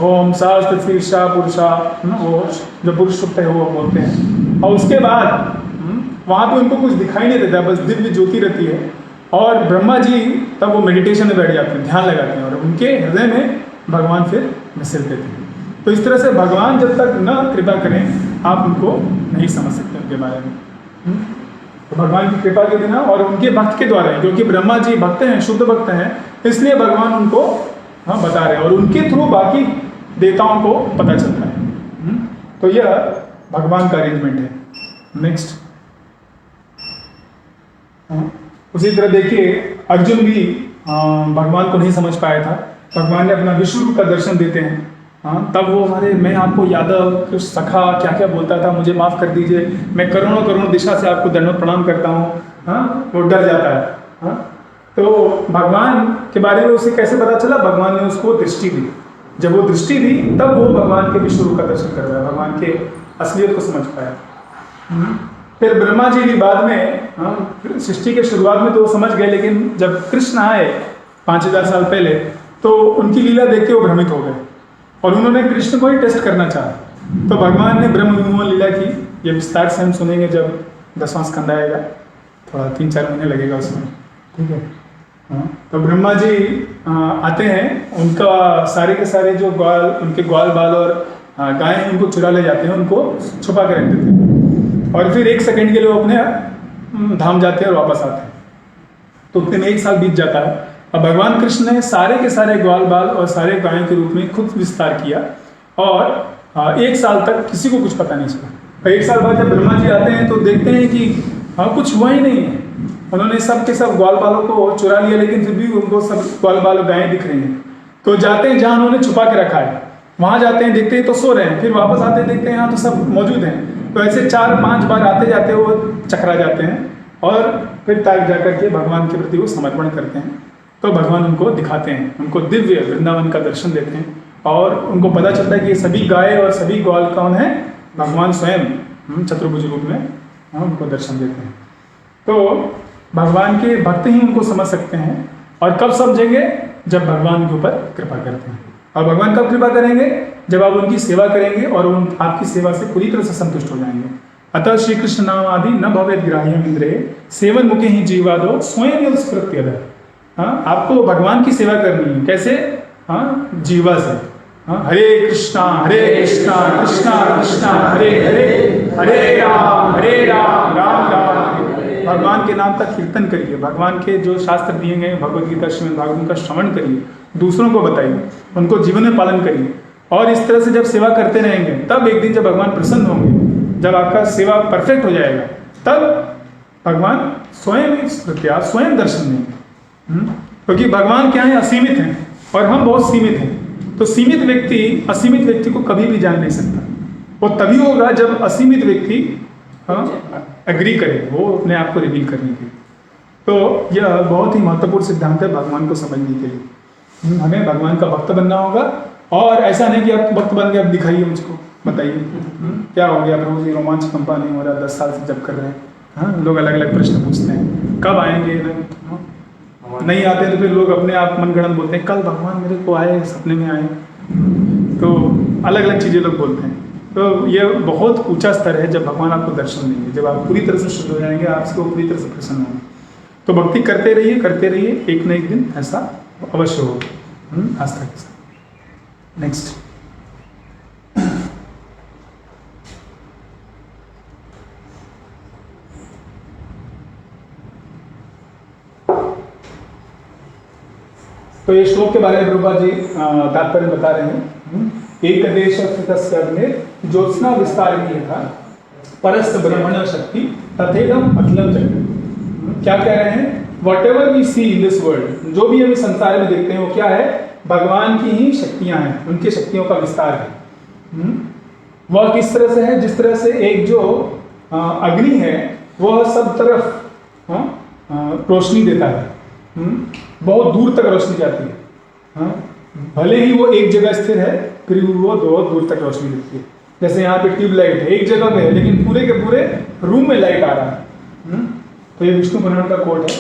ओम सास पृथ्वी ईशा पुरुषा, वो जो पुरुष सूक्त है वो बोलते हैं। और उसके बाद वहाँ पे उनको कुछ दिखाई नहीं देता, बस दिव्य ज्योति रहती है, और ब्रह्मा जी तब वो मेडिटेशन में बैठ जाते हैं, ध्यान लगाते हैं, और उनके हृदय में भगवान फिर घसीट देते हैं। तो इस तरह से भगवान जब तक न कृपा करें आप उनको नहीं समझ सकते उनके बारे में। तो भगवान की कृपा के बिना और उनके भक्त के द्वारा, क्योंकि ब्रह्मा जी भक्त हैं, शुद्ध भक्त हैं, इसलिए भगवान उनको बता रहे हैं, और उनके थ्रू बाकी देवताओं को पता चलता है। तो यह भगवान का अरेंजमेंट है। नेक्स्ट, उसी तरह देखिए अर्जुन भी भगवान को नहीं समझ पाया था। भगवान ने अपना विश्व रूप का दर्शन देते हैं, तब वो हमारे मैं आपको यादव सखा क्या क्या बोलता था, मुझे माफ़ कर दीजिए, मैं करोड़ों करोड़ दिशा से आपको दंडवत प्रणाम करता हूँ, वो डर जाता है। तो भगवान के बारे में उसे कैसे पता चला? भगवान ने उसको दृष्टि दी। जब वो दृष्टि दी तब वो भगवान के विश्व रूप का दर्शन कर रहा है, भगवान के असलियत को समझ पाया। फिर ब्रह्मा जी भी बाद में सृष्टि के शुरुआत में तो वो समझ गए, लेकिन जब कृष्ण आए 5000 साल पहले तो उनकी लीला देख के वो भ्रमित हो गए और उन्होंने कृष्ण को ही टेस्ट करना चाहा। तो भगवान ने ब्रह्म विमोहन लीला की। ये विस्तार से हम सुनेंगे जब 10वां स्कंद आएगा, थोड़ा 3-4 महीने लगेगा उसमें, ठीक है। तो ब्रह्मा जी आते हैं, उनका सारे के सारे जो ग्वाल, उनके ग्वाल बाल और गाय हैं उनको चुरा ले जाते हैं, उनको छुपा के रख देते हैं, और फिर 1 सेकंड के लिए वो अपने धाम जाते हैं और वापस आते हैं। तो उतने में 1 साल बीत जाता है। अब भगवान कृष्ण ने सारे के सारे ग्वाल बाल और सारे गायों के रूप में खुद विस्तार किया, और 1 साल तक किसी को कुछ पता नहीं चला। 1 साल बाद जब ब्रह्मा जी आते हैं तो देखते हैं कि कुछ हुआ ही नहीं है। उन्होंने सब के सब ग्वाल बालों को चुरा लिया, लेकिन फिर भी उनको सब ग्वाल बाल और गायें दिख रही हैं। तो जाते हैं जहाँ उन्होंने छुपा के रखा है, वहाँ जाते हैं, देखते हैं तो सो रहे हैं, फिर वापस आते हैं, देखते हैं यहाँ तो सब मौजूद हैं। तो ऐसे 4-5 बार आते जाते वो चकरा जाते हैं, और फिर तक जाकर के भगवान के प्रति वो समर्पण करते हैं। तो भगवान उनको दिखाते हैं, उनको दिव्य वृंदावन का दर्शन देते हैं, और उनको पता चलता है कि ये सभी गाय और सभी ग्वाल कौन है? भगवान स्वयं चतुर्भुज रूप में उनको दर्शन देते हैं। तो भगवान के भक्त ही उनको समझ सकते हैं, और कब समझेंगे? जब भगवान के ऊपर कृपा करते हैं। और भगवान कब कृपा करेंगे? जब आप उनकी सेवा करेंगे और उन आपकी सेवा से पूरी तरह से संतुष्ट हो जाएंगे। अतः श्री कृष्ण नाम आदि न भवेद ग्राह्यम इंद्रे सेवन मुखे ही जीवादो स्वयं स्फृत्यद। आपको भगवान की सेवा करनी है। कैसे? जीवा से। हाँ, हरे कृष्णा कृष्णा कृष्णा हरे हरे, हरे राम राम राम हरे। भगवान के नाम का कीर्तन करिए, भगवान के जो शास्त्र दिए गए भगवद गीता श्रीमद् भागवत का श्रवण करिए, दूसरों को बताइए, उनको जीवन में पालन करिए। और इस तरह से जब सेवा करते रहेंगे तब एक दिन जब भगवान प्रसन्न होंगे, जब आपका सेवा परफेक्ट हो जाएगा, तब भगवान स्वयं स्वयं दर्शन देंगे। क्योंकि भगवान क्या है, असीमित हैं और हम बहुत सीमित हैं। तो सीमित व्यक्ति असीमित व्यक्ति को कभी भी जान नहीं सकता। वो तभी होगा जब असीमित व्यक्ति एग्री करे वो अपने आप को रिवील करने के लिए। तो यह बहुत ही महत्वपूर्ण सिद्धांत है भगवान को समझने के लिए। हमें भगवान का भक्त बनना होगा, और ऐसा नहीं कि आप भक्त बन के अब दिखाइए मुझको, बताइए क्या हो गया प्रभु जी, रोमांच कंपा नहीं हो रहा, 10 साल से जब कर रहे हैं। हाँ, लोग अलग अलग प्रश्न पूछते हैं, कब आएंगे, नहीं आते तो फिर लोग अपने आप मनगढ़ंत बोलते हैं, कल भगवान मेरे को आए, सपने में आए। तो अलग अलग चीज़ें लोग बोलते हैं। तो ये बहुत ऊंचा स्तर है जब भगवान आपको दर्शन देंगे, जब आप पूरी तरह से शुद्ध हो जाएंगे, आपसे वो पूरी तरह से प्रसन्न होंगे। तो भक्ति करते रहिए, एक न एक दिन ऐसा अवश्य होगा। आस्था के साथ नेक्स्ट। तो ये श्लोक के बारे में प्रभुपाद जी तात्पर्य बता रहे हैं। एक देश ज्योत्सना विस्तार की था परस्त ब्रह्मण शक्ति तथेदम अखिलम जगत। क्या कह रहे हैं, whatever we see in this world, जो भी हम इस संसार में देखते हैं वो क्या है, भगवान की ही शक्तियां हैं, उनकी शक्तियों का विस्तार है। वह किस तरह से है, जिस तरह से एक जो अग्नि है वह सब तरफ रोशनी देता है, बहुत दूर तक रोशनी जाती है। हाँ, भले ही वो एक जगह स्थिर है फिर भी वो बहुत दूर तक रोशनी देती है। जैसे यहाँ पे ट्यूबलाइट है, एक जगह पे है लेकिन पूरे के पूरे रूम में लाइट आ रहा है। तो ये विष्णु पुराण का कोड है।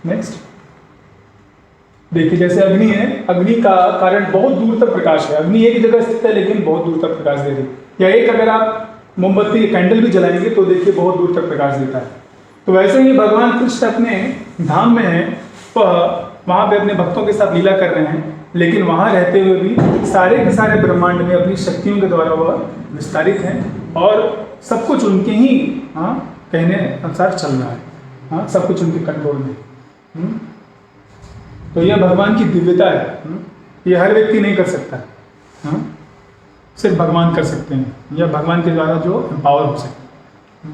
नेक्स्ट देखिए, जैसे अग्नि है, अग्नि का कारण बहुत दूर तक प्रकाश है। अग्नि एक जगह स्थित है लेकिन बहुत दूर तक प्रकाश दे रही है। या एक अगर आप मोमबत्ती कैंडल भी जलाएंगे तो देखिए बहुत दूर तक प्रकाश देता है। तो वैसे ही भगवान कृष्ण अपने धाम में है, वह वहाँ पे अपने भक्तों के साथ लीला कर रहे हैं, लेकिन वहाँ रहते हुए भी सारे के सारे ब्रह्मांड में अपनी शक्तियों के द्वारा वह विस्तारित हैं और सब कुछ उनके ही कहने अनुसार चल रहा है। हाँ, सब कुछ उनके कंट्रोल में। तो यह भगवान की दिव्यता है। ये हर व्यक्ति नहीं कर सकता। हाँ, सिर्फ भगवान कर सकते हैं, या भगवान के द्वारा जो एम्पावर हो सके।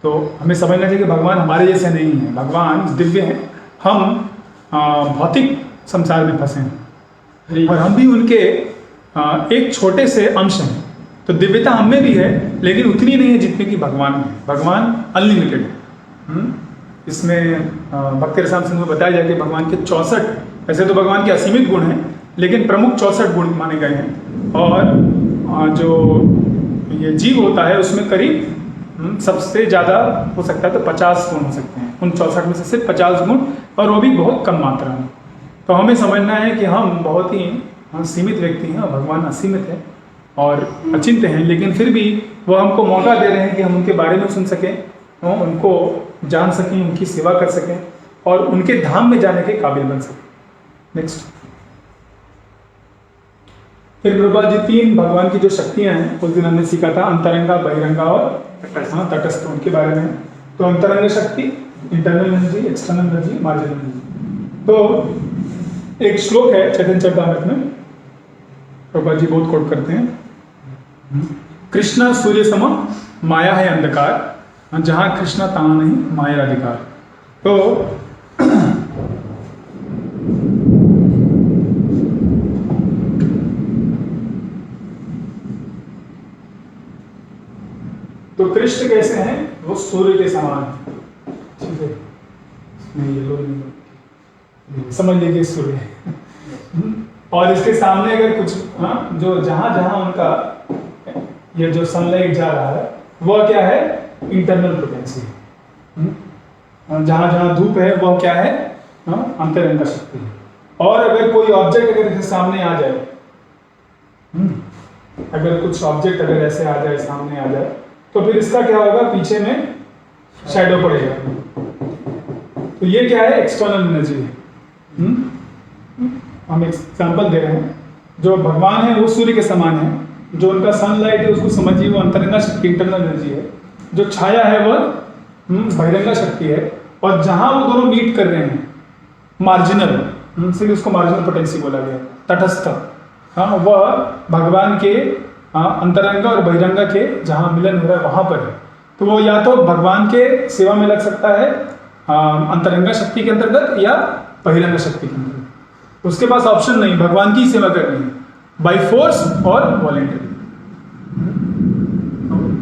तो हमें समझना चाहिए कि भगवान हमारे जैसे नहीं है, भगवान दिव्य है, हम भौतिक संसार में फंसे हैं और हम भी उनके एक छोटे से अंश हैं। तो दिव्यता हमें भी है लेकिन उतनी नहीं है जितनी कि भगवान में। भगवान अनलिमिटेड है। इसमें भक्ति रसायन सिंह में बताया जाए कि भगवान के 64, वैसे तो भगवान के असीमित गुण हैं लेकिन प्रमुख 64 गुण माने गए हैं। और जो ये जीव होता है उसमें करीब सबसे ज़्यादा हो सकता है तो 50 गुण हो सकते हैं। उन 64 में से सिर्फ 50 गुण, और वो भी बहुत कम मात्रा में। तो हमें समझना है कि हम बहुत ही सीमित व्यक्ति हैं और भगवान असीमित है और अचिंत्य हैं, लेकिन फिर भी वो हमको मौका दे रहे हैं कि हम उनके बारे में सुन सकें, उनको जान सकें, उनकी सेवा कर सकें और उनके धाम में जाने के काबिल बन सकें। नेक्स्ट, फिर प्रभुपाद जी 3 भगवान की जो शक्तियाँ हैं उस दिन हमने सीखा था, अंतरंगा, बहिरंगा और तटस्थ, उनके बारे में। तो अंतरंग शक्ति, internal energy, external energy, marginal energy. तो एक श्लोक है चैतन्य चरितामृत में, प्रभुपाद जी बहुत कोट करते हैं, कृष्णा सूर्य सम माया है अंधकार, जहां कृष्णा तहां नहीं माया अधिकार। तो कृष्ण कैसे हैं, वो सूर्य के समान है। ठीक है, नहीं ये लोग नहीं समझ लीजिए सूर्य। और इसके सामने अगर कुछ जो जहां जहां उनका ये जो सनलाइट जा रहा है वह क्या है, इंटरनल पोटेंसी। जहां जहां धूप है वह क्या है, अंतरंग शक्ति है। और अगर कोई ऑब्जेक्ट अगर सामने आ जाए, अगर कुछ ऑब्जेक्ट अगर ऐसे आ जाए, सामने आ जाए, तो फिर इसका क्या होगा, पीछे में शैडो पड़ेगा। तो ये क्या है, एक्सटर्नल एनर्जी है। हम एग्जाम्पल दे रहे हैं जो भगवान है वो सूर्य के समान है, जो उनका सनलाइट है उसको समझिए वो अंतरंगा शक्ति, इंटरनल एनर्जी है। जो छाया है वह बहिरंगा शक्ति है। और जहाँ वो दोनों मीट कर रहे हैं, मार्जिनल, इसलिए उसको मार्जिनल पोटेंसी बोला गया, तटस्थ, हाँ, वह भगवान के अंतरंगा और बहिरंगा के जहाँ मिलन हो रहा है वहाँ पर है। तो वो या तो भगवान के सेवा में लग सकता है अंतरंगा शक्ति के अंतर्गत या बहिरंगा शक्ति के अंतर्गत। उसके पास ऑप्शन नहीं, भगवान की सेवा करनी है बाय फोर्स और वॉलेंटरी।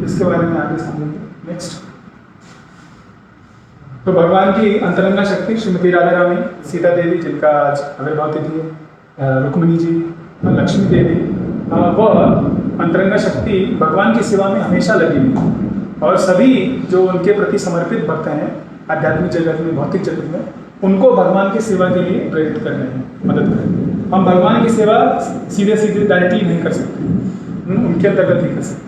इसके बारे में आगे समझेंगे। नेक्स्ट, तो भगवान की अंतरंगा शक्ति श्रीमती राधा रानी, सीता देवी जिनका आज आविर्भाव तिथि है, रुक्मिणी जी, लक्ष्मी देवी, वह अंतरंगा शक्ति भगवान की सेवा में हमेशा लगी हुई और सभी जो उनके प्रति समर्पित भक्त हैं आध्यात्मिक जगत में, भौतिक जगत में, उनको भगवान की सेवा के लिए प्रेरित कर रहे हैं, मदद कर रहे हैं। हम भगवान की सेवा सीधे सीधे डायरेक्टली नहीं कर सकते, उनके अंतर्गत ही कर सकते।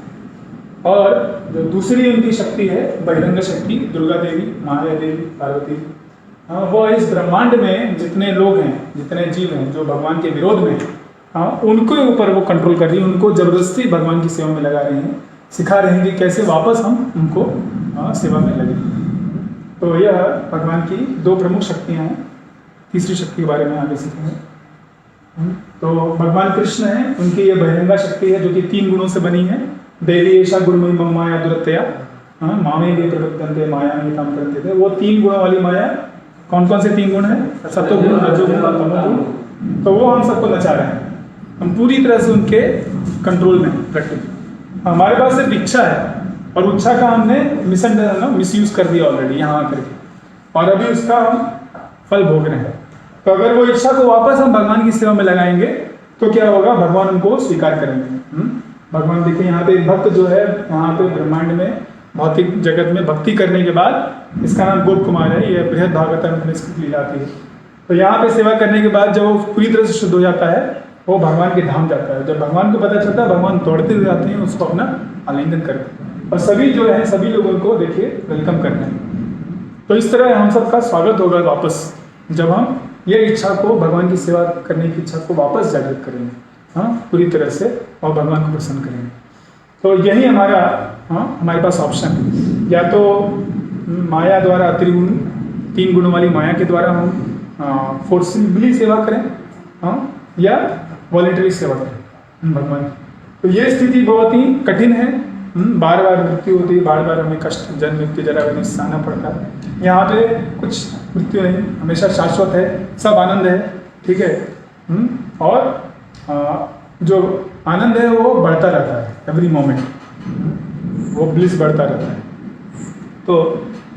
और जो दूसरी उनकी शक्ति है बहिरंग शक्ति, दुर्गा देवी, माया देवी, पार्वती, वो इस ब्रह्मांड में जितने लोग हैं, जितने जीव हैं जो भगवान के विरोध में, उनके ऊपर वो कंट्रोल कर रही है, उनको जबरदस्ती भगवान की सेवा में लगा रही हैं, सिखा रही हैं कि कैसे वापस हम उनको सेवा में लगे। तो यह भगवान की दो प्रमुख शक्तियाँ हैं। तीसरी शक्ति के बारे में आगे सीखेंगे। तो भगवान कृष्ण है, उनकी ये बहिरंगा शक्ति है जो कि 3 गुणों से बनी है। देवी ऐसा गुणमयी मम माया दुरत्या, मामे वे प्रवर्तन्ते माया में काम करते थे। वो 3 गुणों वाली माया, कौन कौन से 3 गुण है? सत्वगुण, रजोगुण और तमोगुण। तो वो हम सबको नचा रहे हैं, हम पूरी तरह से उनके कंट्रोल में प्रैक्टिकली। हमारे पास सिर्फ इच्छा है और इच्छा का हमने मिसयूज कर दिया ऑलरेडी यहाँ आकर के, और अभी उसका हम फल भोग रहे हैं। तो अगर वो इच्छा को वापस हम भगवान की सेवा में लगाएंगे तो क्या होगा? भगवान उनको स्वीकार करेंगे। भगवान देखिए यहाँ पे एक भक्त जो है, यहाँ पे ब्रह्मांड में भौतिक जगत में भक्ति करने के बाद, इसका नाम गोप कुमार है, यह बृहद भागवतम में इसकी लीला आती है। तो यहाँ पे सेवा करने के बाद जब वो पूरी तरह से शुद्ध हो जाता है, वो भगवान के धाम जाता है। जब भगवान को पता चलता है, भगवान दौड़ते हुए आते हैं, उसको अपना आलिंगन करते हैं और सभी जो है, सभी लोगों को देखिए वेलकम करते हैं। तो इस तरह हम सबका स्वागत होगा वापस, जब हम ये इच्छा को, भगवान की सेवा करने की इच्छा को वापस जागृत करेंगे, हाँ, पूरी तरह से, और भगवान को प्रसन्न करेंगे। तो यही हमारा, हाँ, हमारे पास ऑप्शन है। या तो माया द्वारा, त्रिगुण 3 गुणों वाली माया के द्वारा हम फोर्सफुली सेवा करें, हाँ, या वॉलेंटरी सेवा करें भगवान की। तो ये स्थिति बहुत ही कठिन है, बार बार मृत्यु होती है, बार बार हमें कष्ट, जन्म मृत्यु जरा सहना पड़ता है। यहाँ पे कुछ मृत्यु नहीं, हमेशा शाश्वत है, सब आनंद है, ठीक है। और जो आनंद है वो बढ़ता रहता है, एवरी मोमेंट वो ब्लिस बढ़ता रहता है। तो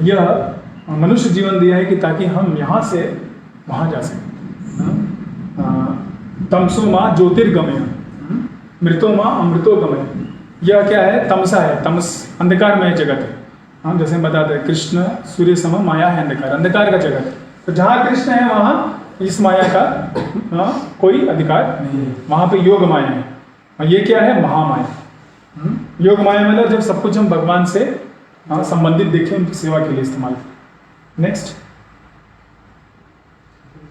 यह मनुष्य जीवन दिया है कि ताकि हम यहाँ से वहाँ जा सकें। तमसो माँ ज्योतिर्गमय, मृतो माँ अमृतो गमय। यह क्या है? तमसा है, तमस अंधकारमय जगत है। हम जैसे हम बताते हैं, कृष्ण सूर्य सम, माया है अंधकार, अंधकार का जगत है। तो जहाँ कृष्ण है वहाँ इस माया का कोई अधिकार नहीं है, वहाँ पे योग माया है। और ये क्या है? महामाया। योग माया मतलब जब सब कुछ हम भगवान से संबंधित देखें, उनकी सेवा के लिए इस्तेमाल करें। नेक्स्ट,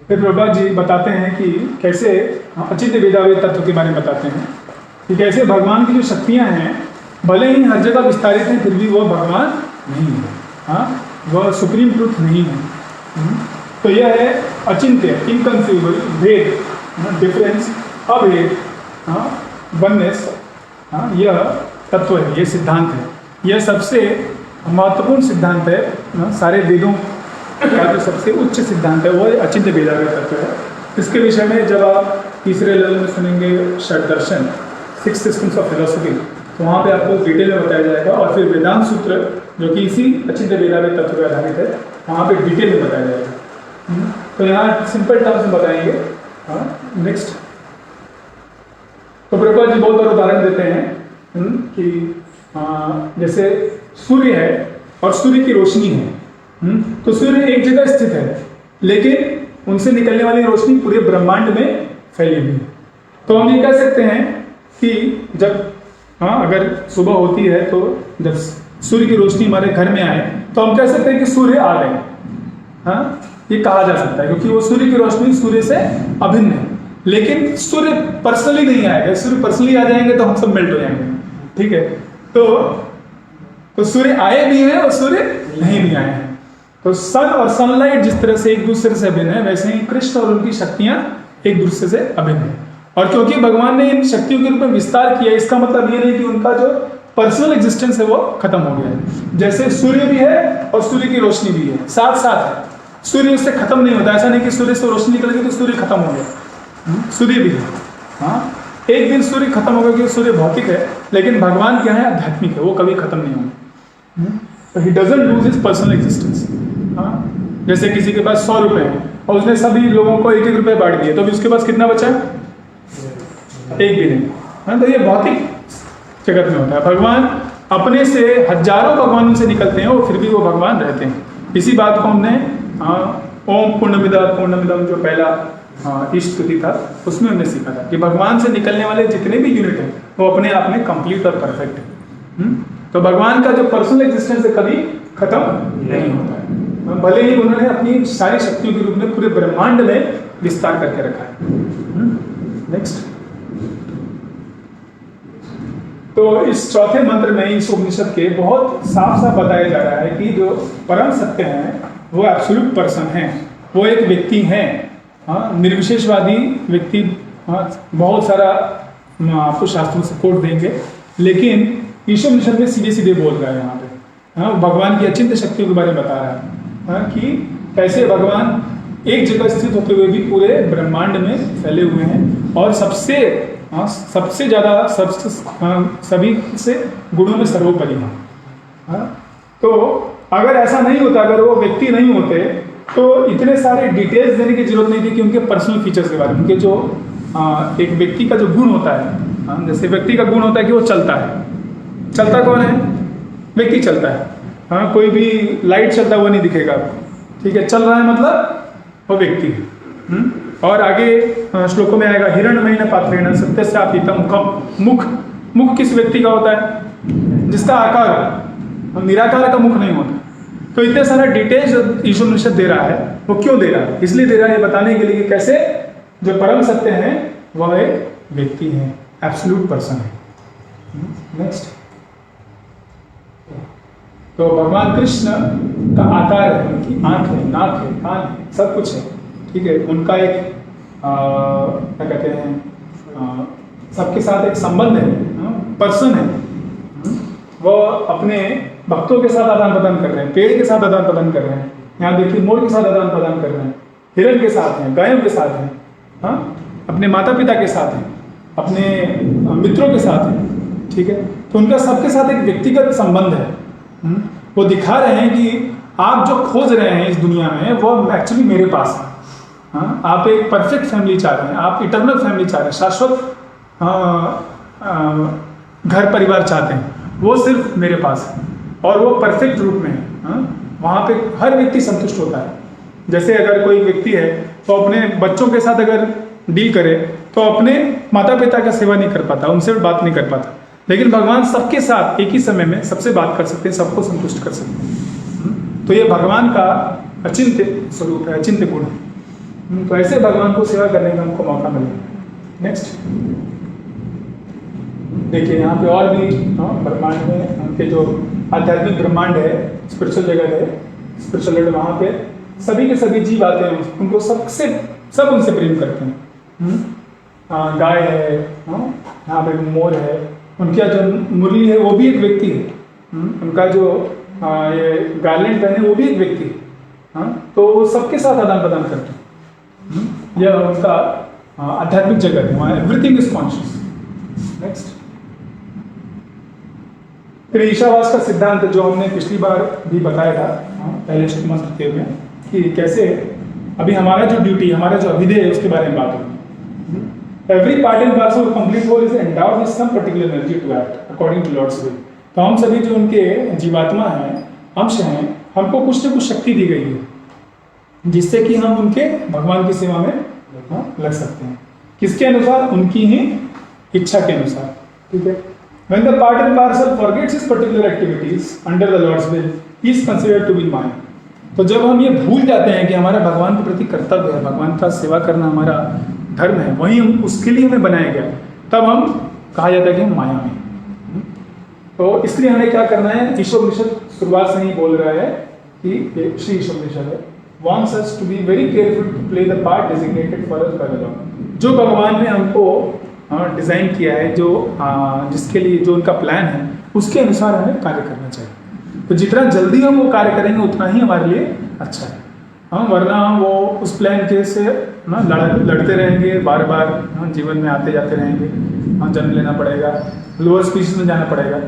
फिर प्रभुपाद जी बताते हैं कि कैसे अचिंत्य वेदावेद तत्व के बारे में बताते हैं कि कैसे भगवान की जो शक्तियाँ हैं, भले ही हर जगह विस्तारित हैं, फिर भी वह भगवान नहीं है, हाँ, वह सुप्रीम ट्रूथ नहीं है। तो यह है अचिंत्य, इनकन्फ्यूजेबल, भेद, डिफरेंस, अभेद, हाँ, वननेस, हाँ, यह तत्व है, यह सिद्धांत है। यह सबसे महत्वपूर्ण सिद्धांत है। सारे वेदों का जो सबसे उच्च सिद्धांत है वो अचिंत्य वेदावेद तत्व है। इसके विषय में जब आप तीसरे लेवल में सुनेंगे षड्दर्शन, 6 सिस्टम्स ऑफ फिलोसफी, तो वहाँ पे आपको डिटेल में बताया जाएगा। और फिर वेदांत सूत्र जो कि इसी अचिंत्य वेदावेद तत्व पर आधारित है, वहाँ पे डिटेल में बताया जाएगा। तो यहाँ सिंपल टर्म्स में बताएंगे। हाँ, नेक्स्ट, तो प्रभुपाद जी बहुत बार उदाहरण देते हैं कि जैसे सूर्य है और सूर्य की रोशनी है। तो सूर्य एक जगह स्थित है, लेकिन उनसे निकलने वाली रोशनी पूरे ब्रह्मांड में फैली हुई है। तो हम ये कह सकते हैं कि जब, हाँ, अगर सुबह होती है तो जब सूर्य की रोशनी हमारे घर में आए तो हम कह सकते हैं कि सूर्य आ गए। हाँ, ये कहा जा सकता है, क्योंकि वो सूर्य की रोशनी सूर्य से अभिन्न है। लेकिन सूर्य पर्सनली नहीं आएगा। सूर्य पर्सनली आ जाएंगे तो हम सब मेल्ट हो जाएंगे, ठीक है। तो सूर्य आए भी हैं और सूर्य नहीं भी आए हैं। तो सन और सनलाइट जिस तरह से एक दूसरे से अभिन्न है, वैसे ही कृष्ण और उनकी शक्तियां एक दूसरे से अभिन्न है। और क्योंकि भगवान ने इन शक्तियों के रूप में विस्तार किया, इसका मतलब ये नहीं कि उनका जो पर्सनल एग्जिस्टेंस है वो खत्म हो गया है। जैसे सूर्य भी है और सूर्य की रोशनी भी है, साथ साथ है। सूर्य उससे खत्म नहीं होता, ऐसा नहीं कि सूर्य से रोशनी निकल गई तो सूर्य खत्म हो गया। सूर्य भी है, हाँ, एक दिन सूर्य खत्म होगा क्योंकि सूर्य भौतिक है, लेकिन भगवान क्या है, आध्यात्मिक है, वो कभी खत्म नहीं होंगे। तो he doesn't lose his personal existence. हाँ, जैसे किसी के पास 100 रुपए हैं और उसने सभी लोगों को 1-1 रुपए बांट दिए, तो अभी उसके पास कितना बचा? एक भी नहीं। हाँ, तो ये भौतिक जगत में होता है। भगवान अपने से हजारों भगवानों से निकलते हैं और फिर भी वो भगवान रहते हैं। इसी बात को हमने ओम पूर्णमिदम जो पहला इष्ट स्तुति था उसमें हमने सीखा था कि भगवान से निकलने वाले जितने भी यूनिट हैं वो अपने आप में कंप्लीट और परफेक्ट है। तो भगवान का जो पर्सनल एग्जिस्टेंस है कभी खत्म नहीं होता है, भले ही उन्होंने अपनी सारी शक्तियों के रूप में पूरे ब्रह्मांड में विस्तार करके रखा है। नेक्स्ट, तो इस चौथे मंत्र में इस उपनिषद के बहुत साफ साफ बताया जा रहा है कि जो परम सत्य है वो एब्सोल्यूट पर्सन है, वो एक व्यक्ति है। हाँ, निर्विशेषवादी व्यक्ति, हाँ, बहुत सारा आपको शास्त्रों से कोट देंगे, लेकिन ईश्वर मिशन में सीधे सीधे बोल रहा है यहाँ पे। हाँ, भगवान की अचिंत्य शक्तियों के बारे में बता रहा है। हाँ, कि कैसे भगवान एक जगह स्थित होते हुए भी पूरे ब्रह्मांड में फैले हुए हैं और सबसे ज्यादा सभी से गुणों में सर्वोपरि है। हाँ, तो अगर ऐसा नहीं होता, अगर वो व्यक्ति नहीं होते तो इतने सारे डिटेल्स देने की जरूरत नहीं थी कि उनके पर्सनल फीचर्स के बारे में, उनके जो एक व्यक्ति का जो गुण होता है, जैसे व्यक्ति का गुण होता है कि वो चलता है। चलता कौन है? व्यक्ति चलता है। हाँ, कोई भी लाइट चलता हुआ नहीं दिखेगा, ठीक है, चल रहा है मतलब वो व्यक्ति है। और आगे श्लोकों में आएगा हिरण्मयेन पात्रेण सत्यस्यापीतम मुखम। मुख किस व्यक्ति का होता है? जिसका आकार हो, निराकार का मुख नहीं होता। तो इतने सारा डिटेल्स ईश्वर निषद दे रहा है। वो क्यों दे रहा है? इसलिए दे रहा है बताने के लिए कि कैसे जो परम सत्य है वह एक व्यक्ति है, एब्सोल्यूट पर्सन है। नेक्स्ट, तो भगवान कृष्ण का आकार है, उनकी आंख है, नाक है, कान है, सब कुछ है, ठीक है। उनका एक क्या कहते हैं, सबके साथ एक संबंध है, पर्सन है। वो अपने भक्तों के साथ आदान प्रदान कर रहे हैं, पेड़ के साथ आदान प्रदान कर रहे हैं, यहाँ देखिए मोर के साथ आदान प्रदान कर रहे हैं, हिरण के साथ हैं, गायों के साथ हैं, हाँ, अपने माता पिता के साथ हैं, अपने मित्रों के साथ हैं, ठीक है। तो उनका सबके साथ एक व्यक्तिगत संबंध है। वो दिखा रहे हैं कि आप जो खोज रहे हैं इस दुनिया में वो एक्चुअली मेरे पास है। हाँ, आप एक परफेक्ट फैमिली चाह रहे हैं, आप इटर्नल फैमिली चाह रहे हैं, शाश्वत घर परिवार चाहते हैं, वो सिर्फ मेरे पास है और वो परफेक्ट रूप में है। हाँ, वहाँ पे हर व्यक्ति संतुष्ट होता है। जैसे अगर कोई व्यक्ति है तो अपने बच्चों के साथ अगर डील करे तो अपने माता पिता का सेवा नहीं कर पाता, उनसे बात नहीं कर पाता, लेकिन भगवान सबके साथ एक ही समय में सबसे बात कर सकते हैं, सबको संतुष्ट कर सकते हैं। तो ये भगवान का अचिंत्य स्वरूप है, अचिंत्य गुण है। तो ऐसे भगवान को सेवा करने का हमको मौका मिलेगा। नेक्स्ट देखिए, यहाँ पे और भी ब्रह्मांड में उनके जो आध्यात्मिक ब्रह्मांड है, स्पिरिचुअल जगत है, स्पिरिचुअल जगत, वहाँ पे सभी के सभी जीव आते हैं, उनको सब उनसे प्रेम करते हैं। गाय है, यहाँ पे मोर है, उनका जो मुरली है वो भी एक व्यक्ति है, उनका जो ये गार्लैंड पहने वो भी एक व्यक्ति है। तो वो सबके साथ आदान प्रदान करते हैं। यह उनका आध्यात्मिक जगत है, वहाँ एवरीथिंग इज कॉन्शियस। नेक्स्ट, फिर ईशावास का सिद्धांत जो हमने पिछली बार भी बताया था, पहले मंत्र के में, कि कैसे अभी हमारा जो ड्यूटी, हमारा जो अभिधेय है उसके बारे में बात होगी। Every part and parcel of complete whole is endowed with some particular energy to act according to Lord's will. तो हम सभी जो उनके जीवात्मा हैं, अंश हैं, हमको कुछ न कुछ शक्ति दी गई है जिससे कि हम उनके भगवान की सेवा में लग सकते हैं। किसके अनुसार? उनकी ही इच्छा के अनुसार, ठीक है। When the part and parcel forgets his particular activities under the Lord's will, he is considered to be mine. तो जब हम ये भूल जाते हैं कि हमारा भगवान के प्रति कर्तव्य है, भगवान का सेवा करना हमारा धर्म है वही हम उसके लिए हमें बनाया गया, तब हम कहा जाता है कि हम माया में। तो इसलिए हमें क्या करना है, ईशोपनिषद शुरुआत से ही बोल रहा है कि श्री ईशोपनिषद है wants us to be very careful to play the part designated for us by the Lord। जो भगवान ने हमको डिज़ाइन किया है, जो जिसके लिए जो उनका प्लान है उसके अनुसार हमें कार्य करना चाहिए। तो जितना जल्दी हम वो कार्य करेंगे उतना ही हमारे लिए अच्छा है। वरना हम वो उस प्लान के से लड़ते रहेंगे, बार बार जीवन में आते जाते रहेंगे, जन्म लेना पड़ेगा, लोअर स्पीशीज में जाना पड़ेगा।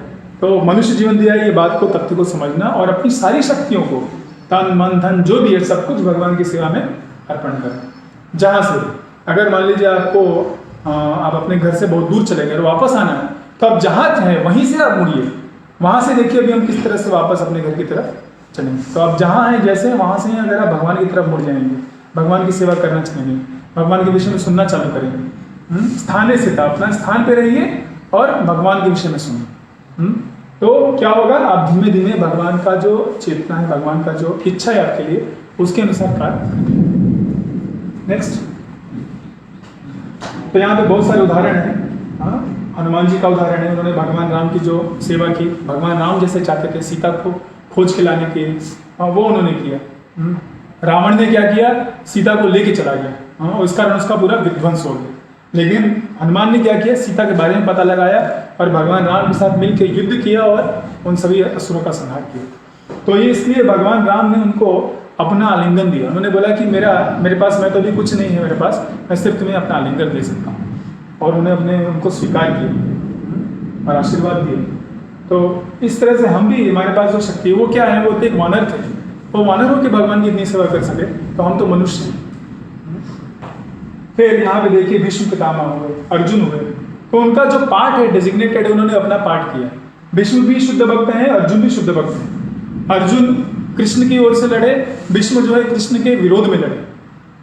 तो मनुष्य जीवन दिया है, ये बात को तथ्य को समझना और अपनी सारी शक्तियों को, तन मन धन जो भी है सब कुछ भगवान की सेवा में अर्पण करना। जहाँ से अगर मान लीजिए आपको आप अपने घर से बहुत दूर चले गए और वापस आना है, तो आप जहाँ है वहीं से आप मुड़िए, वहाँ से देखिए अभी हम किस तरह से वापस अपने घर की तरफ चलेंगे। तो आप जहाँ हैं जैसे वहाँ से ही अगर आप भगवान की तरफ मुड़ जाएंगे, भगवान की सेवा करना चाहेंगे, भगवान के विषय में सुनना चालू करेंगे, स्थान स्थित अपना स्थान पे रहिए और भगवान के विषय में सुनिए, तो क्या होगा, आप धीमे धीमे भगवान का जो चेतना है, भगवान का जो इच्छा है आपके लिए, उसके अनुसार कार्य करेंगे। नेक्स्ट, तो यहाँ पे बहुत सारे उदाहरण हैं। हनुमान जी का उदाहरण है, उन्होंने भगवान राम की जो सेवा की, भगवान राम जैसे चाहते थे सीता को खोज के लाने के, वो उन्होंने किया। रावण ने क्या किया, सीता को लेके चला गया, और इस कारण उसका पूरा विध्वंस हो गया। लेकिन हनुमान ने क्या किया, सीता के बारे में पता लगाया और भगवान राम के साथ मिलकर युद्ध किया और उन सभी असुरों का संहार किया। तो ये इसलिए भगवान राम ने उनको अपना आलिंगन दिया। उन्होंने बोला कि मेरे पास, मैं तो अभी कुछ नहीं है मेरे पास, मैं सिर्फ तुम्हें अपना आलिंगन दे सकता हूँ। और उन्हें उनको स्वीकार किया और आशीर्वाद दिए। तो इस तरह से हम भी, हमारे पास जो शक्ति है वो क्या है, वो एक वानर थे, वो वानर हो के भगवान की इतनी सेवा कर सके, तो हम तो मनुष्य हैं। फिर यहाँ पे देखिए भीष्म पितामह हुए, अर्जुन हुए, तो उनका जो पार्ट है डेजिग्नेटेड है, उन्होंने अपना पार्ट किया। भीष्म भी शुद्ध भक्त हैं, अर्जुन भी शुद्ध भक्त हैं। अर्जुन कृष्ण की ओर से लड़े, भीष्म जो है कृष्ण के विरोध में लड़े,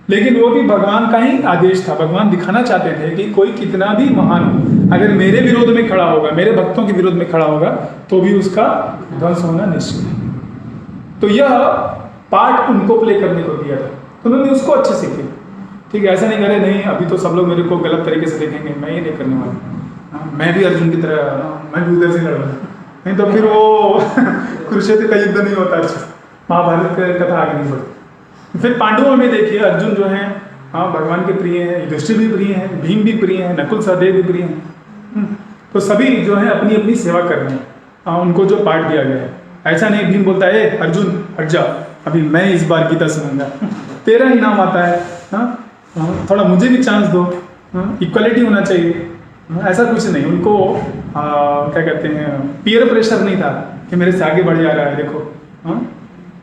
लेकिन वो भी भगवान का ही आदेश था। भगवान दिखाना चाहते थे कि कोई कितना भी महान हो, अगर मेरे विरोध में खड़ा होगा, मेरे भक्तों के विरोध में खड़ा होगा, तो भी उसका ध्वंस होना निश्चित है। तो यह पार्ट उनको प्ले करने को दिया था, तो उन्होंने उसको अच्छे से किया। ठीक है, ऐसा नहीं करे, नहीं अभी तो सब लोग मेरे को गलत तरीके से देखेंगे, मैं ये नहीं करने वाला, मैं भी अर्जुन की तरह, मैं भी उधर से लड़ रहा, नहीं तो फिर वो कुरुक्षेत्र का युद्ध नहीं होता, महाभारत का कथा आगे नहीं बढ़ती। फिर पांडवों में देखिए, अर्जुन जो है भगवान के प्रिय हैं, युधिष्ठिर भी प्रिय हैं, भीम भी प्रिय हैं, नकुल सहदेव भी प्रिय हैं। तो सभी जो है अपनी अपनी सेवा कर रहे हैं, उनको जो पार्ट दिया गया है। ऐसा नहीं भीम बोलता है अर्जुन हट जा, अभी मैं इस बार गीता सुनूंगा, तेरा ही नाम आता है, थोड़ा मुझे भी चांस दो, इक्वलिटी होना चाहिए। ऐसा कुछ नहीं, उनको क्या कहते हैं, पीयर प्रेशर नहीं था कि मेरे से आगे बढ़ जा रहा है। देखो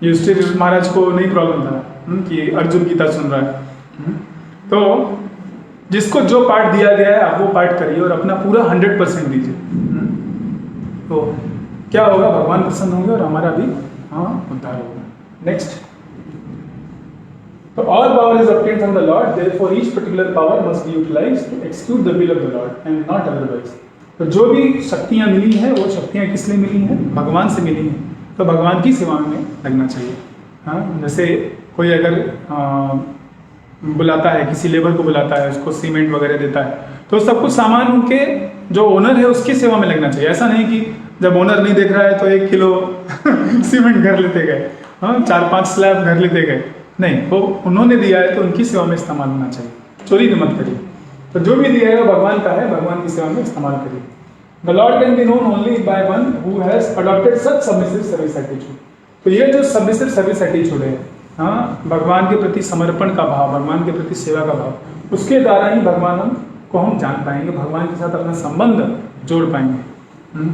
युधिष्ठिर महाराज को नहीं प्रॉब्लम था कि अर्जुन गीता सुन रहा है। तो जिसको जो पार्ट दिया गया है आप वो पार्ट करिए और अपना पूरा 100% दीजिए, तो क्या होगा, भगवान प्रसन्न होंगे और हमारा भी उद्धार होगा। नेक्स्ट, तो all power is obtained from the Lord, therefore each particular power must be utilized to execute the will of the Lord and not otherwise। तो जो भी शक्तियाँ मिली हैं वो शक्तियाँ किस लिए मिली हैं, भगवान से मिली हैं, तो भगवान की सेवा में लगना चाहिए। जैसे कोई अगर बुलाता है, किसी लेबर को बुलाता है, उसको सीमेंट वगैरह देता है, तो सब कुछ सामान उनके जो ओनर है उसकी सेवा में लगना चाहिए। ऐसा नहीं कि जब ओनर नहीं देख रहा है तो 1 किलो सीमेंट घर लेते गए, 4-5 स्लैब घर लेते गए, नहीं, वो उन्होंने दिया है तो उनकी सेवा में इस्तेमाल होना चाहिए, चोरी मत करिए। तो जो भी दिया है वो भगवान का है, भगवान की सेवा में इस्तेमाल करिए। The Lord can be known only by one who has adopted such submissive service attitude। तो ये जो submissive service attitude है, भगवान के प्रति समर्पण का भाव, भगवान के प्रति सेवा का भाव, उसके द्वारा ही भगवान को हम जान पाएंगे, भगवान के साथ अपना संबंध जोड़ पाएंगे।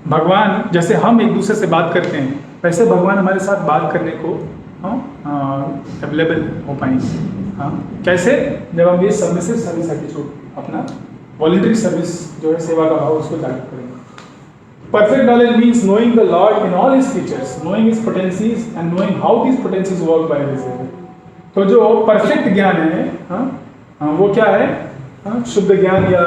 भगवान जैसे हम एक दूसरे से बात करते हैं, वैसे भगवान हमारे साथ बात करने को अवेलेबल हो पाएंगे। कैसे, जब हम ये सबमिसिव सर्विस एटीट्यूड, अपना वॉलंटरी सर्विस जो है, सेवा का भाव, उसको जागृत करेंगे। Perfect knowledge means knowing the Lord in all his features, knowing his potencies and knowing how these potencies work by his will. तो जो परफेक्ट ज्ञान है, वो क्या है, शुद्ध ज्ञान या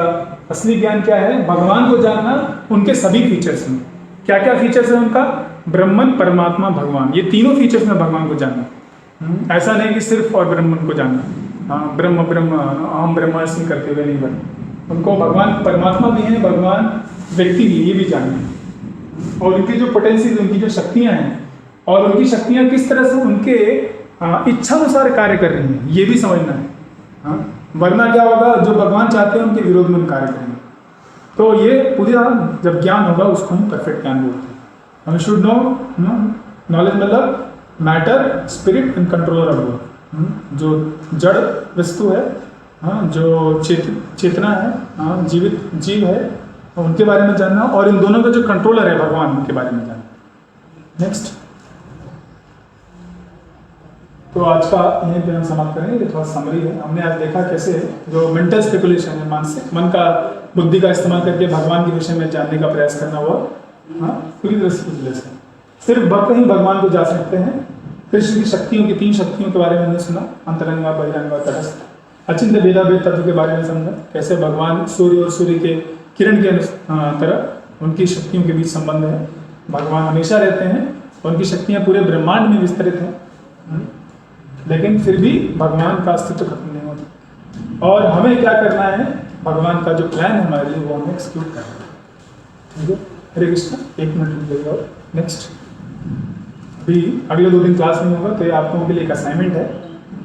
असली ज्ञान क्या है, भगवान को जानना, उनके सभी फीचर्स में। क्या क्या फीचर्स है उनका, ब्रह्मन, परमात्मा, भगवान, ये तीनों फीचर्स में भगवान को जानना। ऐसा नहीं कि सिर्फ और ब्रह्मन को जानना, हाँ ब्रह्म ब्रह्म अहम ब्रह्मास्मि करते हुए नहीं बने। उनको भगवान परमात्मा भी हैं, भगवान व्यक्ति भी, ये भी जानना। और उनकी जो पोटेंशियल, उनकी जो शक्तियाँ हैं और उनकी शक्तियाँ किस तरह से उनके इच्छानुसार कार्य कर रही हैं, ये भी समझना है। हाँ, वरना क्या होगा, जो भगवान चाहते हैं उनके विरोध में हम कार्य करेंगे। तो ये पूरा जब ज्ञान होगा उसको हम परफेक्ट ज्ञान बोलते हैं। हम शुड नो, नॉलेज मतलब matter, spirit and controller of both. जो जड़ वस्तु है, हाँ, जो चेतना है, हाँ, जीवित जीव है, उनके बारे में जानना, और इन दोनों का जो कंट्रोलर है भगवान, उनके बारे में जानना। नेक्स्ट, तो आज का यहीं पे हम समाप्त करेंगे। ये थोड़ा समरी है। हमने आज देखा कैसे जो मेंटल स्पेकुलेशन है, मानसिक मन का, बुद्धि का इस्तेमाल करके भगवान के विषय में जानने का प्रयास करना हुआ, हाँ, पूरी तरह से useless है। सिर्फ भक्त ही भगवान को जा सकते हैं। कृष्ण की शक्तियों की 3 शक्तियों के बारे में हमने सुना, अंतरंगा, बहिरंगा, तटस्थ। अचिंत्य भेदा भेद तत्व के बारे में समझा, कैसे भगवान सूर्य और सूर्य के किरण के तरह उनकी शक्तियों के बीच संबंध है। भगवान हमेशा रहते हैं, उनकी शक्तियाँ पूरे ब्रह्मांड में विस्तरित हैं, लेकिन फिर भी भगवान का अस्तित्व खत्म नहीं होता। और हमें क्या करना है, भगवान का जो प्लान है हमारे लिए, वो हमें एक्सिक्यूट करना है। ठीक है, हरे कृष्ण। 1 मिनट रुक जाइए। और नेक्स्ट, अभी अगले 2 दिन क्लास नहीं होगा, तो ये आप लोगों के लिए एक असाइनमेंट है,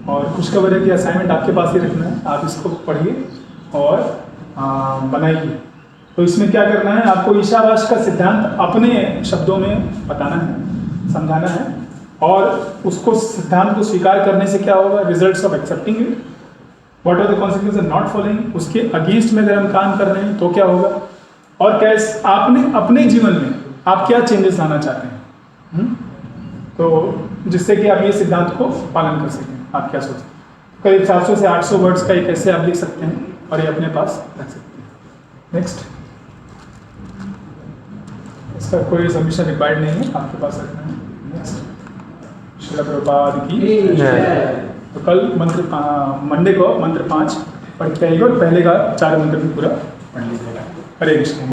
और खुशखबर है कि असाइनमेंट आपके पास ही रखना है। आप इसको पढ़िए और बनाइए। तो इसमें क्या करना है, आपको ईशावास का सिद्धांत अपने शब्दों में बताना है, समझाना है, और उसको सिद्धांत को स्वीकार करने से क्या होगा, results of accepting it, what are the consequences of not following, उसके अगेंस्ट में अगर हम काम कर रहे हैं तो क्या होगा, और कैसे आपने अपने जीवन में आप क्या चेंजेस लाना चाहते हैं, तो जिससे कि आप ये सिद्धांत को पालन कर सकें। आप क्या सोचते हैं, करीब 700 से 800 वर्ड्स का ये कैसे आप लिख सकते हैं और ये अपने पास रख सकते हैं। नेक्स्ट, इसका कोई सबमिशन रिक्वायर्ड नहीं है, आपके पास रखना है। नेक्स्ट, श्रील प्रभुपाद की जय। तो कल मंडे को मंत्र 5 पढ़ के आइएगा, और पहले का 4 मंत्र भी पूरा पढ़ लीजिएगा। हरे कृष्ण।